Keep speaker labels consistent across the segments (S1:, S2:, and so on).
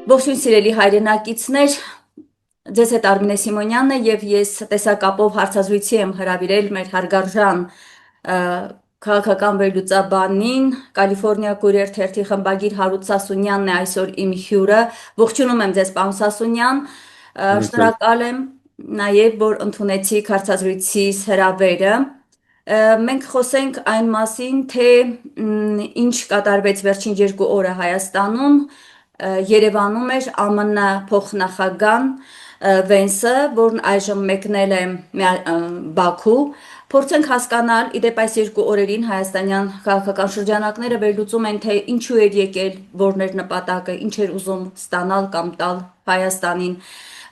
S1: Ողջույն սիրելի հայրենակիցներ, ձեզ հետ Արմինե Սիմոնյանն է եւ ես տեսակապով հարցազրույցի եմ հրավիրել մեր հարգարժան քաղաքական վերլուծաբանին, Կալիֆոռնիա Courier թերթի խմբագիր Հարութ Սասունյանն է այսօր իմ հյուրը։ Ողջունում եմ ձեզ, պարոն Սասունյան, շնորհակալ եմ նաեւ որ ընդունեցիք հարցազրույցիս հրավերը։ Մենք խոսենք այն մասին, թե ինչ կատարվեց վերջին 2 օրը Հայաստանում, Երևանում էր ԱՄՆ փոխնախագահ Վենսը, որն այժմ մեկնել է Բաքու, փորձենք հասկանալ, իդեպ այս 2 օրերին հայաստանյան քաղաքական շրջանակները վերլուծում են, թե ինչու էր եկել, որն էր նպատակը, ինչ էր ուզում ստանալ կամ տալ Հայաստանին։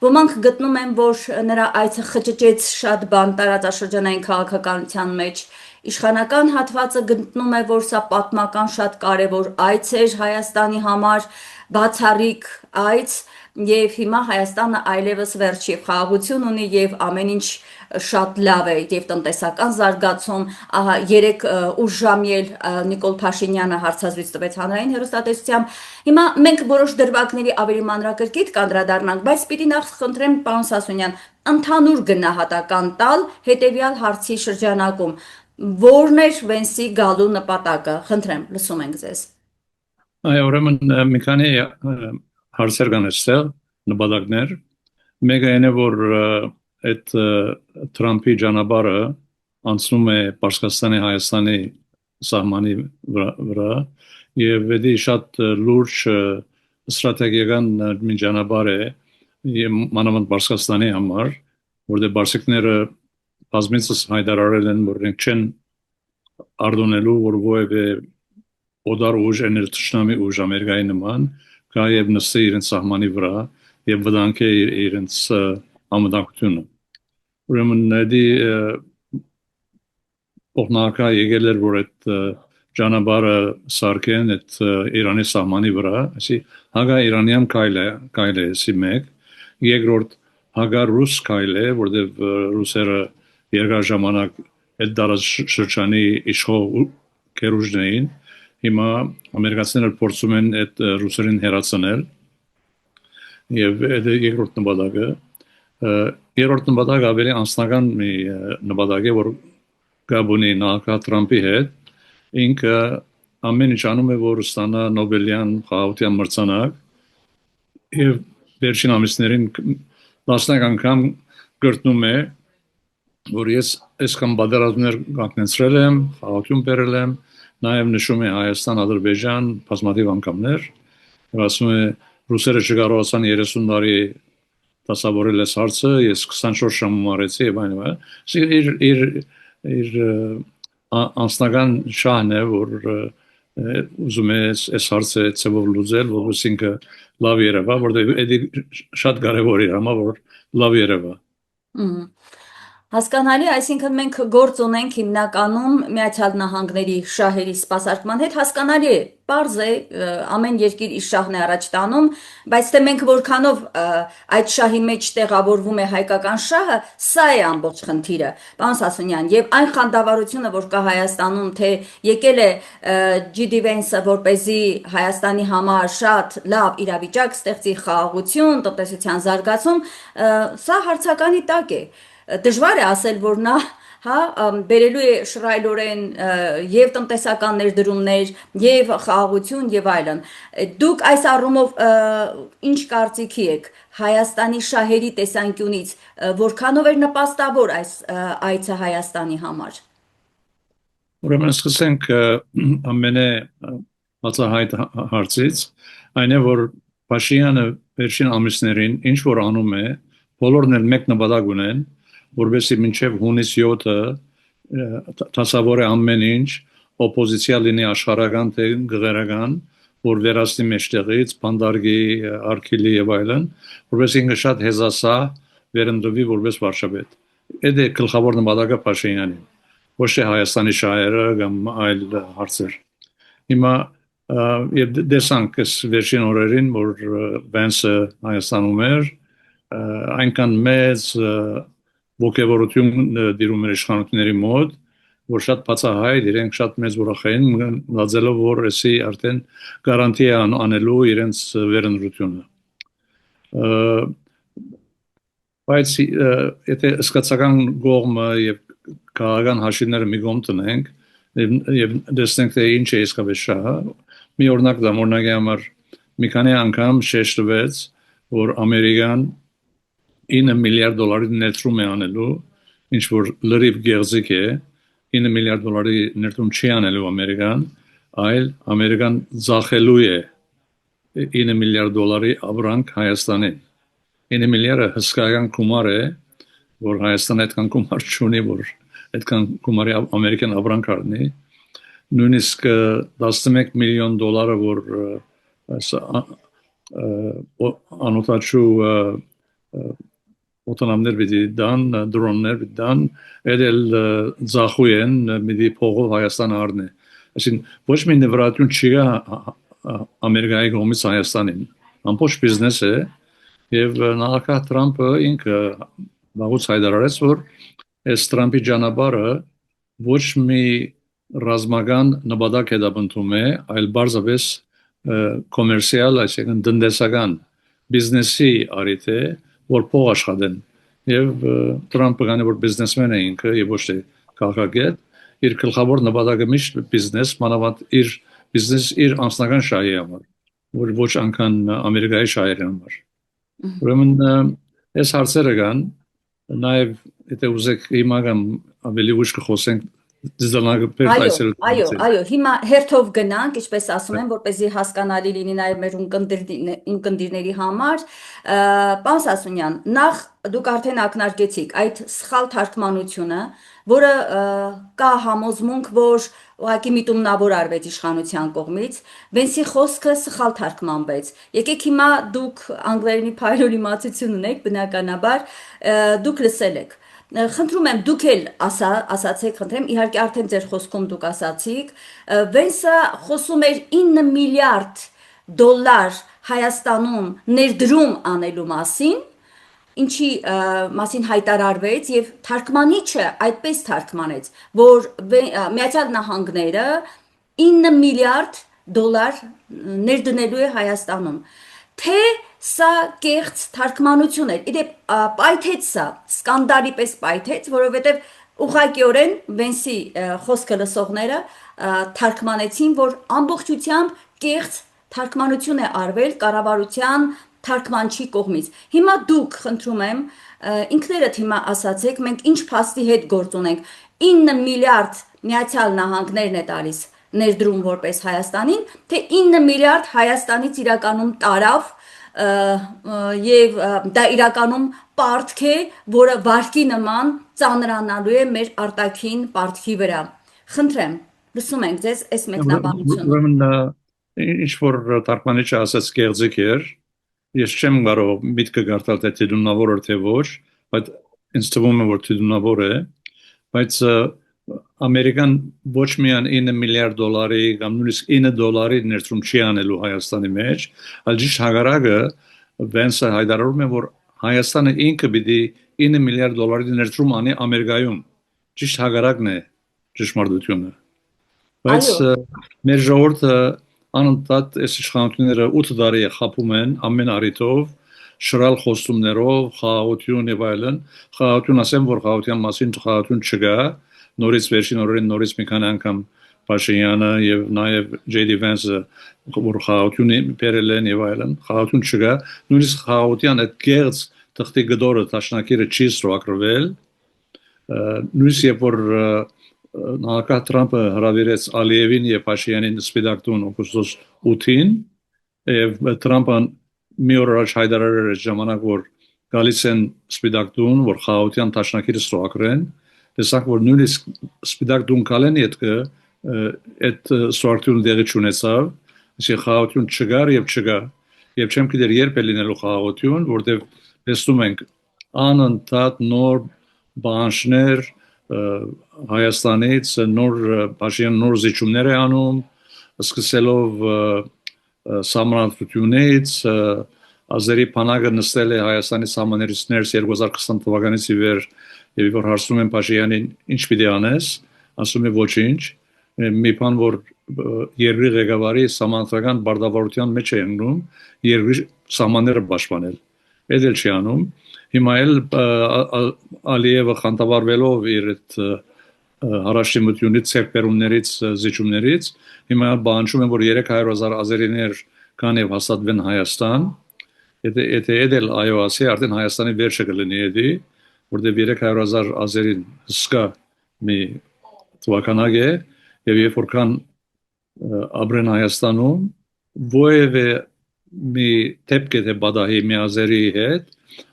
S1: Ոմանք գտնում են, որ նրա այցը խճճեց շատ բան տարածաշրջանային քաղաքականության մեջ։ Իշխանական հատվածը գտնում է, որ սա պատմական շատ կարևոր այց էր Հայաստանի համար, բացառիկ այց, եւ հիմա Հայաստանը այլևս վերջ եւ խաղաղություն ունի եւ ամեն ինչ շատ լավ է եւ տնտեսական զարգացում, ահա երեք ուշ ժամի էլ Նիկոլ Փաշինյանը հարցազրույց տվեց հանրային հեռուստատեսությամբ։ Հիմա մենք որոշ դրվագների ավելի մանրակրկիտ կանդրադառնանք, բայց պիտի նախ խնդրեմ պարոն Սասունյան, ընդհանուր գնահատական տալ հետեւյալ հարցի շրջանակում, որն էր Վենսի գալու նպատակը։ Խնդրեմ, լսում ենք ձեզ։
S2: Այո, ուրեմն մի քանի հարցեր կան այստեղ, նպատակներ։ Մեկը այն է, որ այդ Թրամփի ճանապարհը անցնում է Պարսկաստանի Հայաստանի սահմանի վրա եւ դա շատ լուրջ ստրատեգիական մի ճանապարհ է մանավանդ Պարսկաստանի համար, որտեղ բարսիկները բազմիցս հայտարարել են, որ իրենք չեն արդոնելու, որ որևէ օդար ուժ էներգիայի ուժ Ամերիկայի նման կա եւ նստի իրենց սահմանի վրա եւ վտանգի իրենց ամդակությունը։ Ուրեմն դա փոխնակա եկել էր, որ այդ ճանապարհը սարքեն այդ Իրանի սահմանի վրա, ասի հագա իրանյան կայլ է սի մեկ, երկրորդ հագա ռուս կայլ է, որտեղ ռուսերը երկար ժամանակ այդ դարաշրջանի իշխող գերուժն էին։ Հիմա ամերիկացիները փորձում են այդ ռուսերին հերացնել եւ դա երկրորդ նպատակը։ Երրորդ նպատակը ավելի անձնական մի նպատակ է, որ գաբունի նախագահ Թրամփի հետ ինքը ամեն ինչ անում է, որ ստանա Նոբելյան խաղաղության մրցանակ եւ վերջին ամիսներին 10 անգամ գրտնում է, որ ես այսքան բادرազմներ կանգնեցրել եմ, խաղաղություն բերել եմ, նաև նշում է Հայաստան, Ադրբեջան, բազմաթիվ անգամներ, եւ ասում է ռուսերը չկարողացան 30 տարի դասավորել այս հարցը, ես 24 ժամ մարեցի եւ այլն։ Իր անձնական շահն է, որ ուզում է այս հարցը ծավալ լուծել, որովհետեւ ինքը լավ երևա, որտեղ դա շատ կարեւոր է համար, որ լավ երևա։
S1: Հասկանալի, այսինքն մենք գործ ունենք հիմնականում Միացյալ Նահանգների շահերի սպասարկման հետ, հասկանալի է, պարզ է, ամեն երկիր իր շահն է առաջ տանում, բայց թե մենք որքանով այդ շահի մեջ տեղավորվում է հայկական շահը, սա է ամբողջ խնդիրը, պարոն Սասունյան, եւ այն խանդավառությունը, որ կա Հայաստանում, թե եկել է Ջի.Դի Վենսը, որպեսզի Հայաստանի համար շատ լավ իրավիճակ ստեղծի, խաղաղություն, տնտեսության զարգացում, սա հարցականի տակ է։ Դժվար է ասել, որ նա բերելու է շռայլորեն եւ տնտեսական ներդրումներ, եւ խաղաղություն եւ այլն։ Դուք այս առումով ինչ կարծիքի եք Հայաստանի շահերի տեսանկյունից, որքանով էր նպաստավոր այս այցը Հայաստանի համար։
S2: Ուրեմն սկսենք ամենը բացահայտ հարցից, այն է, որ Փաշինյանը վերջին ամիսներին ինչ որ անում է, բոլորն էլ մեկ նպատակ ունեն, որովհետեւ մինչեւ հունիս 7-ը դասավորը ամեն ինչ օպոզիցիա լինի աշխարհական թե գերական, որ վերացնի մեջտեղից բանդարգի արքիլի եւ այլն, որովհետեւ ինքը շատ հեզասա վերընտրվի որպես վարչապետ։ Դա է գլխավոր նպատակը Փաշինյանի, ոչ թե Հայաստանի շահերը կամ այլ հարցեր։ Հիմա եւ դեսանք վերջին օրերին, որ Վենսը Հայաստանում էր, այնքան մեծ ոգևորություն դիրում էր իշխանությունների մոտ, որ շատ բացահայտ իրենք շատ մեծ ուրախային մտածելով, որ էսի արդեն գարանտի է անելու իրենց վերընտրությունը։ Բայց եթե սկացական կողմը եւ քաղաքական հաշիվները մի կողմ տնենք եւ դեսնենք թե ինչ է իսկապես շահը, մի օրինակ դամ օրինակի համար մի քանի անգամ շեշտվեց, որ Ամերիկան 9 միլիարդ դոլարի ներդրում է անելու, ինչ որ լրիվ գեղձիկ է, 9 միլիարդ դոլարի ներդրում չի անելու Ամերիկան, այլ Ամերիկան ծախելու է 9 միլիարդ դոլարի ապրանք Հայաստանին։ 9 միլիարդը հսկայական գումար է, որ Հայաստանը այդքան գումար չունի, որ այդքան գումարի ամերիկյան ապրանք առնի։ Նույնիսկ 11 միլիոն դոլարը, որ անօթաչու օտանամներ պիտի դան, դրոններ պիտի դան, էլ ծախու են պիտի փողով Հայաստանը առնի։ Այսինքն ոչ մի նվիրատուն չի Ամերիկայի կողմից Հայաստանին։ Ամբողջ բիզնես է եւ նախագահ Թրամփը ինքը վաղուց հայտարարեց, որ այս Թրամփի ճանապարհը ոչ մի ռազմական նպատակ հետապնդում է, այլ բարձրապես կոմերցիալ, այսինքն տնտեսական բիզնեսի առիթ է, որ փող աշխատեն։ Եվ Թրամփը գանի որ բիզնեսմեն է ինքը եւ ոչ թե քաղաքագետ, իր գլխավոր նպատակը միշտ բիզնես, մանավանդ իր բիզնես իր անձնական շահի համար, որ ոչ անգամ Ամերիկայի շահերի համար։ Ուրեմն այս հարցերը կան, նաև եթե ուզեք հիմա կամ ավելի ուշ կխոսենք
S1: Այո, հիմա հերթով գնանք, ինչպես ասում են, որպեսզի հասկանալի լինի նաև մեր ունկնդիրների համար։ Պարոն Սասունյան, նախ դուք արդեն ակնարկեցիք այդ սխալ թարգմանությունը, որը կա համոզմունք, որ ուղղակի միտումնավոր արվեց իշխանության կողմից, Վենսի խոսքը սխալ թարգմանվեց։ Եկեք հիմա դուք անգլերենի փայլուն իմացություն ունեք, բնականաբար, դուք լսել եք։ Խնդրում եմ դուք էլ ասացեք, խնդրեմ, իհարկե արդեն ձեր խոսքում դուք ասացիք, Վենսը խոսում էր 9 միլիարդ դոլար Հայաստանում ներդրում անելու մասին, ինչի մասին հայտարարվեց եւ թարգմանիչը այդպես թարգմանեց, որ Միացյալ Նահանգները 9 միլիարդ դոլար ներդնելու է Հայաստանում, թե սա կեղծ թարգմանություն էր։ Իդեպ պայթեց սա, սկանդալի պես պայթեց, որովհետև ուղղակիորեն Վենսի խոսքը լսողները թարգմանեցին, որ ամբողջությամբ կեղծ թարգմանություն է արվել կառավարության թարգմանչի կողմից։ Հիմա դուք, խնդրում եմ, ինքներդ հիմա ասացեք, մենք ինչ փաստի հետ գործ ունենք։ 9 միլիարդ Միացյալ Նահանգներն է տալիս ներդրում որպես Հայաստանին, թե 9 միլիարդ Հայաստանից իրականում տարավ եւ դա իրականում պարտք է, որը վարկի նման ծանրանալու է մեր արտաքին պարտքի վրա։ Խնդրեմ, լսում ենք ձեզ այս մեկնաբանությունը։
S2: Ուրեմն ինչ որ թարգմանիչը ասաց կեղծիք էր, ես չեմ կարող միտքը գարտալ թե դյունավոր թե ոչ, բայց ինձ թվում է որ դյունավոր է, բայց Ամերիկան ոչ միայն 9 միլիարդ դոլարի կամ նույնիսկ 9 դոլարի ներդրում չի անելու Հայաստանի մեջ, այլ ճիշտ հակառակը Վենսը հայտարարում է, որ Հայաստանը ինքը պիտի 9 միլիարդ դոլարի ներդրում անի Ամերիկայում։ Ճիշտ հակառակն է ճշմարտությունը։ Բայց մեր ժողովուրդը անընդհատ այս իշխանությունները 8 տարի է խաբում են ամեն առիթով, շռալ խոստումներով, խաղաղություն եւ այլն։ Խաղաղություն ասեմ, որ խաղաղության մասին խաղաղություն չկա, նորից վերջին օրերին նորից մի քանի անգամ Փաշինյանը եւ նաեւ J.D. Vance-ը որ խաղաղություն բերել են եւ այլն, խաղաղություն չկա, նույնիսկ խաղաղության այդ գերց թղթի գդորը տաշնակիրը չի ստորագրվել, նույնիսկ երբ որ նախագահ Թրամփը հրավիրեց Ալիևին եւ Փաշինյանին սպիտակ տուն օգոստոս 8-ին եւ Թրամփը մի օր առաջ հայտարարել էր ժամանակ որ գալիս են սպիտակ տուն որ խաղաղության տաշնակիրը ստորագրեն, տեսակ որ նույնիսկ սպիտակ տուն կալեն ետքը այդ ստորագրությունը դեղի չունեցավ, այսինքն խաղաղություն չկար եւ չկա եւ չեմ գիտեր երբ է լինելու խաղաղություն, որտեղ տեսնում ենք անընդհատ նոր բանջներ Հայաստանից նոր Փաշինյան նոր զիջումներ է անում, սկսելով սահմանադրությունից ազերի բանակը նստել է Հայաստանի սահմաններից ներս 2020 թվականից ի վեր եւ որ հարցնում են Փաշինյանին ինչ պիտի անես, ասում է ոչինչ, մի բան որ երկրի ղեկավարի սահմանադրական բարդավարության մեջ է ընկնում, երկրի սահմանները պաշտպանել։ Էդ էլ չի անում։ Հիմա էլ Ալիևը խանդավառվելով իր այդ հարաշտիմությունից, ցերբերումներից, զիջումներից, հիմա բանջում են, որ 300,000 ազերիներ կան եւ հաստատվեն Հայաստան։ Եթե էդել այո ասի, արդեն Հայաստանի վերջը կլինի էդի, որտեղ 300,000 ազերին հսկա մի թվականակ է եւ երբ որ կան ապրեն Հայաստանում, որևէ մի դեպք է բադահի մի ազերի հետ,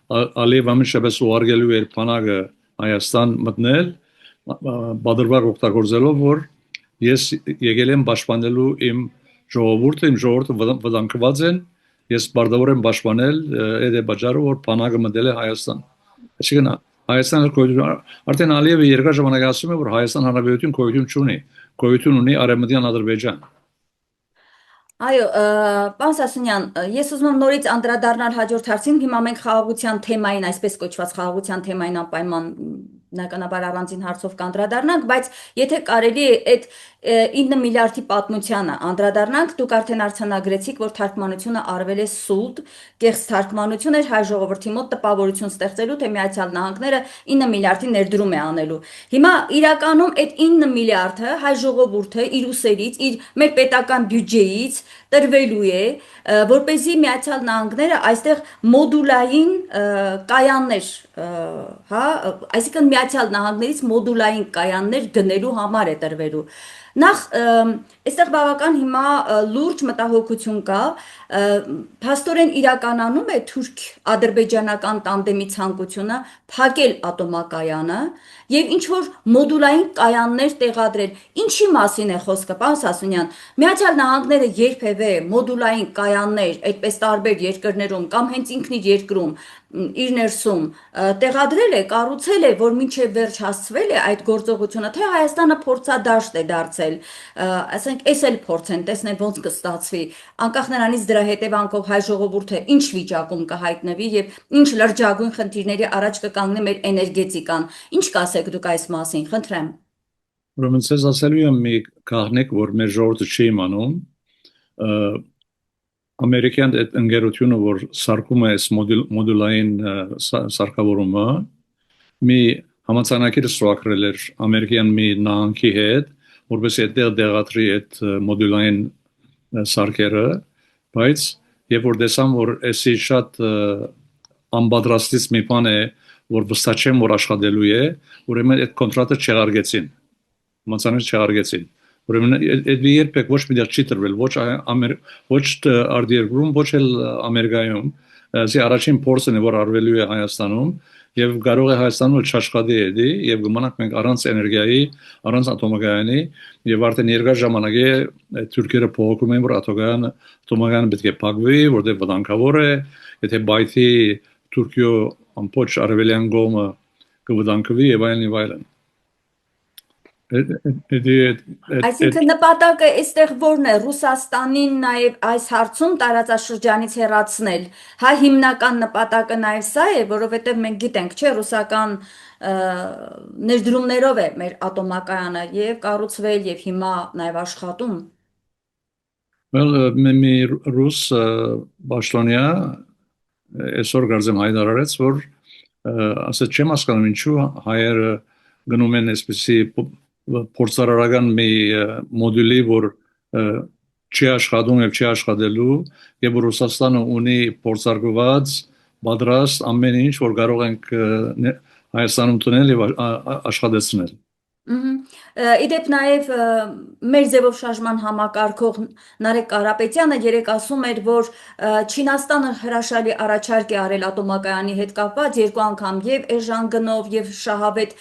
S2: Ալիև ամենշաբես ուղարկելու էր բանակը Հայաստան մտնել, բادرվար օգտագործելով, որ ես եկել եմ պաշտպանելու իմ ժողովուրդը վտանգված են, ես բardավոր եմ պաշտպանել այդ պատճառով, որ բանակը մտել է Հայաստան։ Այսինքն Հայաստանը արդեն Ալիևը երկար ժամանակ ասում է, որ Հայաստան Հանրապետություն գոյություն չունի, գոյություն ունի Արևմտյան Ադրբեջան։
S1: Այո, պարոն Սասունյան, ես ուզում եմ նորից անդրադառնալ հաջորդ հարցին, հիմա մենք խաղաղության թեմային, այսպես կոչված խաղաղության թեմային անպայման բնականաբար առանձին հարցով կանդրադառնանք, բայց եթե կարելի է այդ 9 միլիարդի պատմությանը անդրադառնանք, դուք արդեն արձանագրեցիք, որ թարգմանությունը արվել է սուլտ, կեղծ թարգմանություն էր հայ ժողովրդի մոտ տպավորություն ստեղծելու, թե Միացյալ Նահանգները 9 միլիարդի ներդրում է անելու։ Հիմա իրականում այդ 9 միլիարդը հայ ժողովուրդը իր ուսերից, իր մեր պետական բյուջեից տրվելու է, որպեսզի Միացյալ Նահանգները այստեղ մոդուլային կայաններ, հա, այսինքն Միացյալ Նահանգներից մոդուլային կայաններ գնելու համար է տրվելու։ Նախ այստեղ բավական հիմա լուրջ մտահոգություն կա, փաստորեն իրականանում է թուրք-ադրբեջանական տանդեմի ցանկությունը փակել ատոմակայանը եւ ինչ որ մոդուլային կայաններ տեղադրել։ Ինչի մասին է խոսքը, պարոն Սասունյան։ Միացյալ Նահանգները երբևէ մոդուլային կայաններ այդպես տարբեր երկրներում կամ հենց ինքն իր երկրում իր ներսում տեղադրել է, կառուցել է, որ մինչև վերջ հասցվել է այդ գործողությունը, թե Հայաստանը փորձադաշտ է դարձել, ասենք, էս էլ փորձեն, տեսնեն ոնց կստացվի, անկախ նրանից դրա հետևանքով հայ ժողովուրդը ինչ վիճակում կհայտնվի եւ ինչ լրջագույն խնդիրների առաջ կկանգնի մեր էներգետիկան։ Ինչ կասեք դուք այս մասին, խնդրեմ։
S2: Ուրեմն ցեզ ասելու եմ մի քաղնեք, որ մեր ժողովուրդը չի իմանում, ամերիկյան այդ ընկերությունը, որ սարքում է այս մոդուլային սարքավորումը, մի համաձայնագիր ստորագրել էր ամերիկյան մի նահանգի հետ, որպես այդտեղ դեղատրի այդ մոդուլային սարքերը, բայց երբ որ տեսամ, որ էսի շատ անպատրաստից մի բան է, որ վստահ չեմ, որ աշխատելու է, ուրեմն այդ կոնտրակտը չեղարկեցին, համաձայնագիր չեղարկեցին։ Ուրեմն այդ երբեք ոչ մի տեղ չի տրվել, ոչ արտերկրում, ոչ էլ Ամերիկայում, ասի առաջին փորձն է, որ արվելու է Հայաստանում, եւ կարող է Հայաստանում չաշխատի էդի, եւ գմանանք մենք առանց էներգիայի, առանց ատոմակայանի, եւ արդեն երկար ժամանակ է թուրքերը փոխում են, որ ատոմակայանը պետք է փակվի, որտեղ վտանգավոր է, եթե բայթի Թուրքիո ամբողջ արևելյան կողմը կվտանգվի եւ այլն։
S1: Այսինքն նպատակը այստեղ որն է Ռուսաստանին նաև այս հարցում տարածաշրջանից հեռացնել։ Հա հիմնական նպատակը նաև սա է, որովհետև մենք գիտենք, չէ, ռուսական ներդրումներով է մեր ատոմակայանը եւ կառուցվել եւ հիմա նաև աշխատում։
S2: Մի ռուս պաշտոնյա այսօր կարծեմ հայտարարեց, որ ասած չեմ հասկանում ինչու հայերը գնում են այսպեսի փորձարարական մի մոդուլի, որ չի աշխատում եւ չի աշխատելու, եւ Ռուսաստանը ունի փորձարկված պատրաստ ամեն ինչ, որ կարող ենք Հայաստանում տնել եւ աշխատեցնել։
S1: Իդեպ նաև մեր ձևով շարժման համակարգող Նարեկ Կարապետյանը երեք ասում էր, որ Չինաստանը հրաշալի առաջարկ է արել ատոմակայանի հետ կապված երկու անգամ եւ էժան գնով եւ շահավետ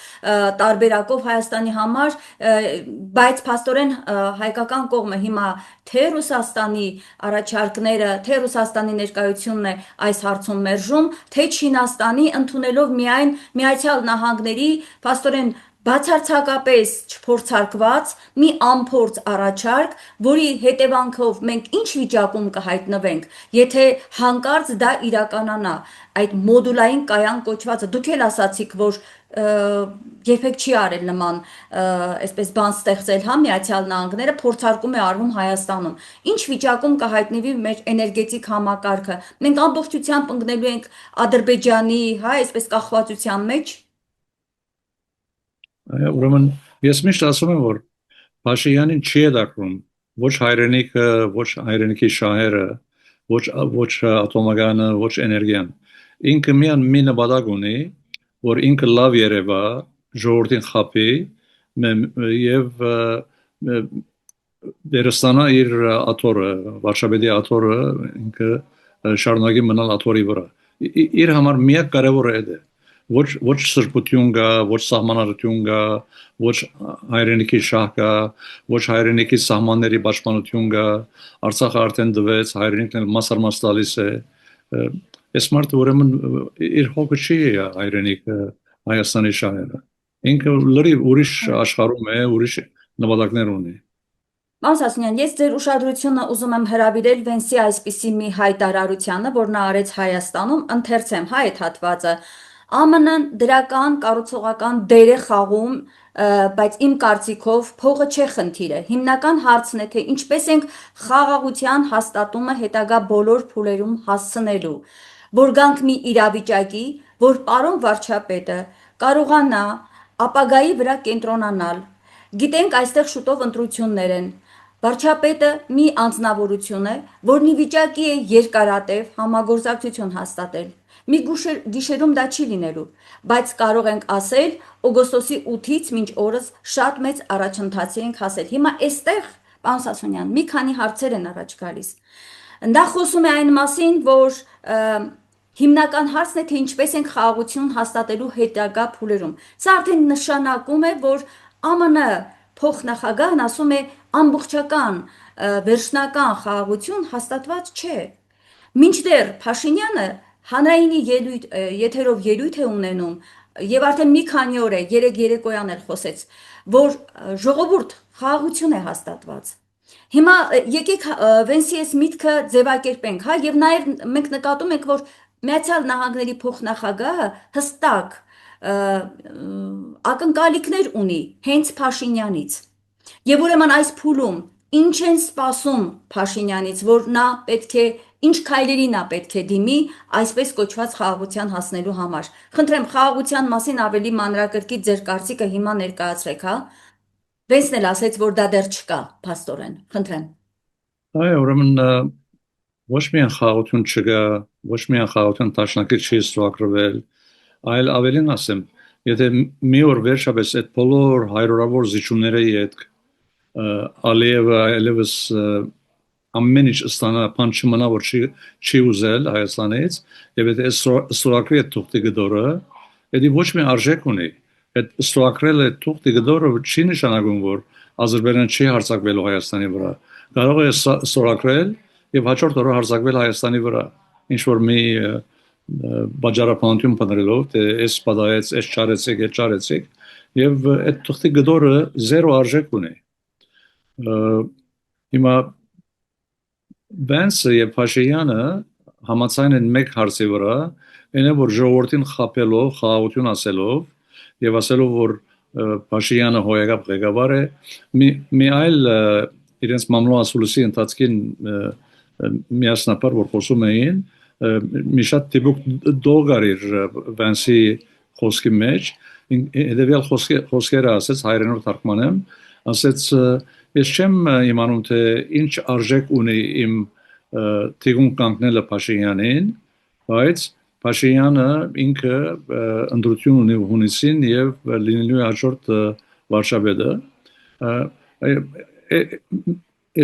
S1: տարբերակով Հայաստանի համար, բայց փաստորեն հայկական կողմը հիմա թե Ռուսաստանի առաջարկները, թե Ռուսաստանի ներկայությունն է այս հարցում մերժում, թե Չինաստանի ընդունելով միայն Միացյալ Նահանգների փաստորեն բացարձակապես չփորձարկված մի անփորձ առաջարկ, որի հետևանքով մենք ինչ վիճակում կհայտնվենք, եթե հանկարծ դա իրականանա, այդ մոդուլային կայան կոչվածը, դուք էլ ասացիք, որ երբեք չի արել նման այսպես բան ստեղծել, հա, Միացյալ Նահանգները փորձարկում է արվում Հայաստանում։ Ինչ վիճակում կհայտնվի մեր էներգետիկ համակարգը։ Մենք ամբողջությամբ ընկնելու ենք Ադրբեջանի, հա, այսպես կախվածության մեջ։
S2: Ուրեմն ես միշտ ասում եմ, որ Փաշինյանին չի դակրում ոչ հայրենիքը, ոչ հայրենիքի շահերը, ոչ ատոմակայանը, ոչ էներգիան։ Ինքը մի նպատակ ունի, որ ինքը լավ երևա, ժողովրդին խաբի եւ դերստանա իր աթորը, Վարշավետի աթորը ինքը շարունակի մնալ աթորի վրա։ Իր համար միակ կարևորը է դա։ Ոչ սրբություն կա, ոչ սահմանադրություն կա, ոչ հայրենիքի շահ կա, ոչ հայրենիքի սահմանների պաշտպանություն կա, Արցախը արդեն դվեց, հայրենիքն էլ մասարմաս տալիս է։ Այս մարդը ուրեմն իր հոգը չի հայրենիքը Հայաստանի շահերը։ Ինքը լրիվ ուրիշ աշխարհում է, ուրիշ նպատակներ ունի։
S1: Պարոն Սասունյան, ես ձեր ուշադրությունը ուզում եմ հրավիրել Վենսի այսպիսի մի հայտարարությանը, որ նա արեց Հայաստանում, ընթերցեմ, հա, այդ հատվածը։ ԱՄՆ-ն դրական կառուցողական դեր է խաղում, բայց իմ կարծիքով փողը չէ խնդիրը։ Հիմնական հարցն է, թե ինչպես ենք խաղաղության հաստատումը հետագա բոլոր փուլերում հասցնելու, որ գանք մի իրավիճակի, որ պարոն վարչապետը կարողանա ապագայի վրա կենտրոնանալ։ Գիտենք այստեղ շուտով ընտրություններ են։ Վարչապետը մի անձնավորություն է, որն ի վիճակի է երկարատև համագործակցություն հաստատել։ Մի գիշերում դա չի լինելու, բայց կարող ենք ասել օգոստոսի 8-ից մինչ օրս շատ մեծ առաջընթացի ենք հասել։ Հիմա այստեղ, պարոն Սասունյան, մի քանի հարցեր են առաջ գալիս։ Դա խոսում է այն մասին, որ հիմնական հարցն է, թե ինչպես ենք խաղաղություն հաստատելու հետագա փուլերում։ Սա արդեն նշանակում է, որ ԱՄՆ փոխնախագահն ասում է ամբողջական վերջնական խաղաղություն հաստատված չէ։ Մինչդեռ Փաշինյանը հանրայինի եթերով ելույթ է ունենում եւ արդեն մի քանի օր է, երեք երեկոյան էլ խոսեց, որ ժողովուրդ խաղաղություն է հաստատված։ Հիմա եկեք Վենսի այս միտքը ձևակերպենք, հա, եւ նաեւ մենք նկատում ենք, որ Միացյալ Նահանգների փոխնախագահը հստակ ակնկալիքներ ունի հենց Փաշինյանից։ Եվ ուրեմն այս փուլում ինչ են սպասում Փաշինյանից, որ նա պետք է ինչ քայլերի նա պետք է դիմի այսպես կոչված խաղաղության հասնելու համար։ Խնդրեմ, խաղաղության մասին ավելի մանրակրկիտ ձեր կարծիքը հիմա ներկայացրեք, հա։ Վենսն էլ ասեց, որ դա դեռ չկա, փաստորեն։ Խնդրեմ։
S2: Այո, ուրեմն ոչ միայն խաղաղություն չկա, ոչ միայն խաղաղության տաշնակի չի ստորագրվել, այլ ավելին ասեմ, եթե մի օր վերջապես այդ բոլոր հայրորավոր զիջումների հետ Ալիևը այլևս ամեն ինչ ստանա, բան չմնա, որ չի ուզել Հայաստանից, եւ եթե ստորագրի այդ թուղթի գդորը, դա ոչ մի արժեք ունի։ Այդ ստորագրել այդ թուղթի գդորը չի նշանակում, որ Ադրբեջանը չի հարձակվելու Հայաստանի վրա։ Կարող է ստորագրել եւ հաջորդ օրը հարձակվել Հայաստանի վրա։ Ինչ որ մի բաժարապանություն բնելով, թե այս պատահեց, այս չարեցեք, այս չարեցեք, եւ այդ թուղթի գդորը զերո արժեք ունի։ Հիմա Վենսը եւ Փաշինյանը համաձայն են մեկ հարցի վրա, այն է որ ժողովրդին խաբելով, խաղաղություն ասելով եւ ասելով որ Փաշինյանը հոյակապ ղեկավար է, մի այլ իրենց մամլո ասուլիսի ընթացքին միասնապար որ խոսում էին, մի շատ տիպուկ դողար իր Վենսի խոսքի մեջ, հետեւյալ խոսքերը ասեց հայերենով թարգմանեմ, ասեց ես չեմ իմանում թե ինչ արժեք ունի իմ թիգուն կանգնելը Փաշինյանին, բայց Փաշինյանը ինքը ընդրություն ունի հունիսին եւ լինելու է հաջորդ վարչապետը։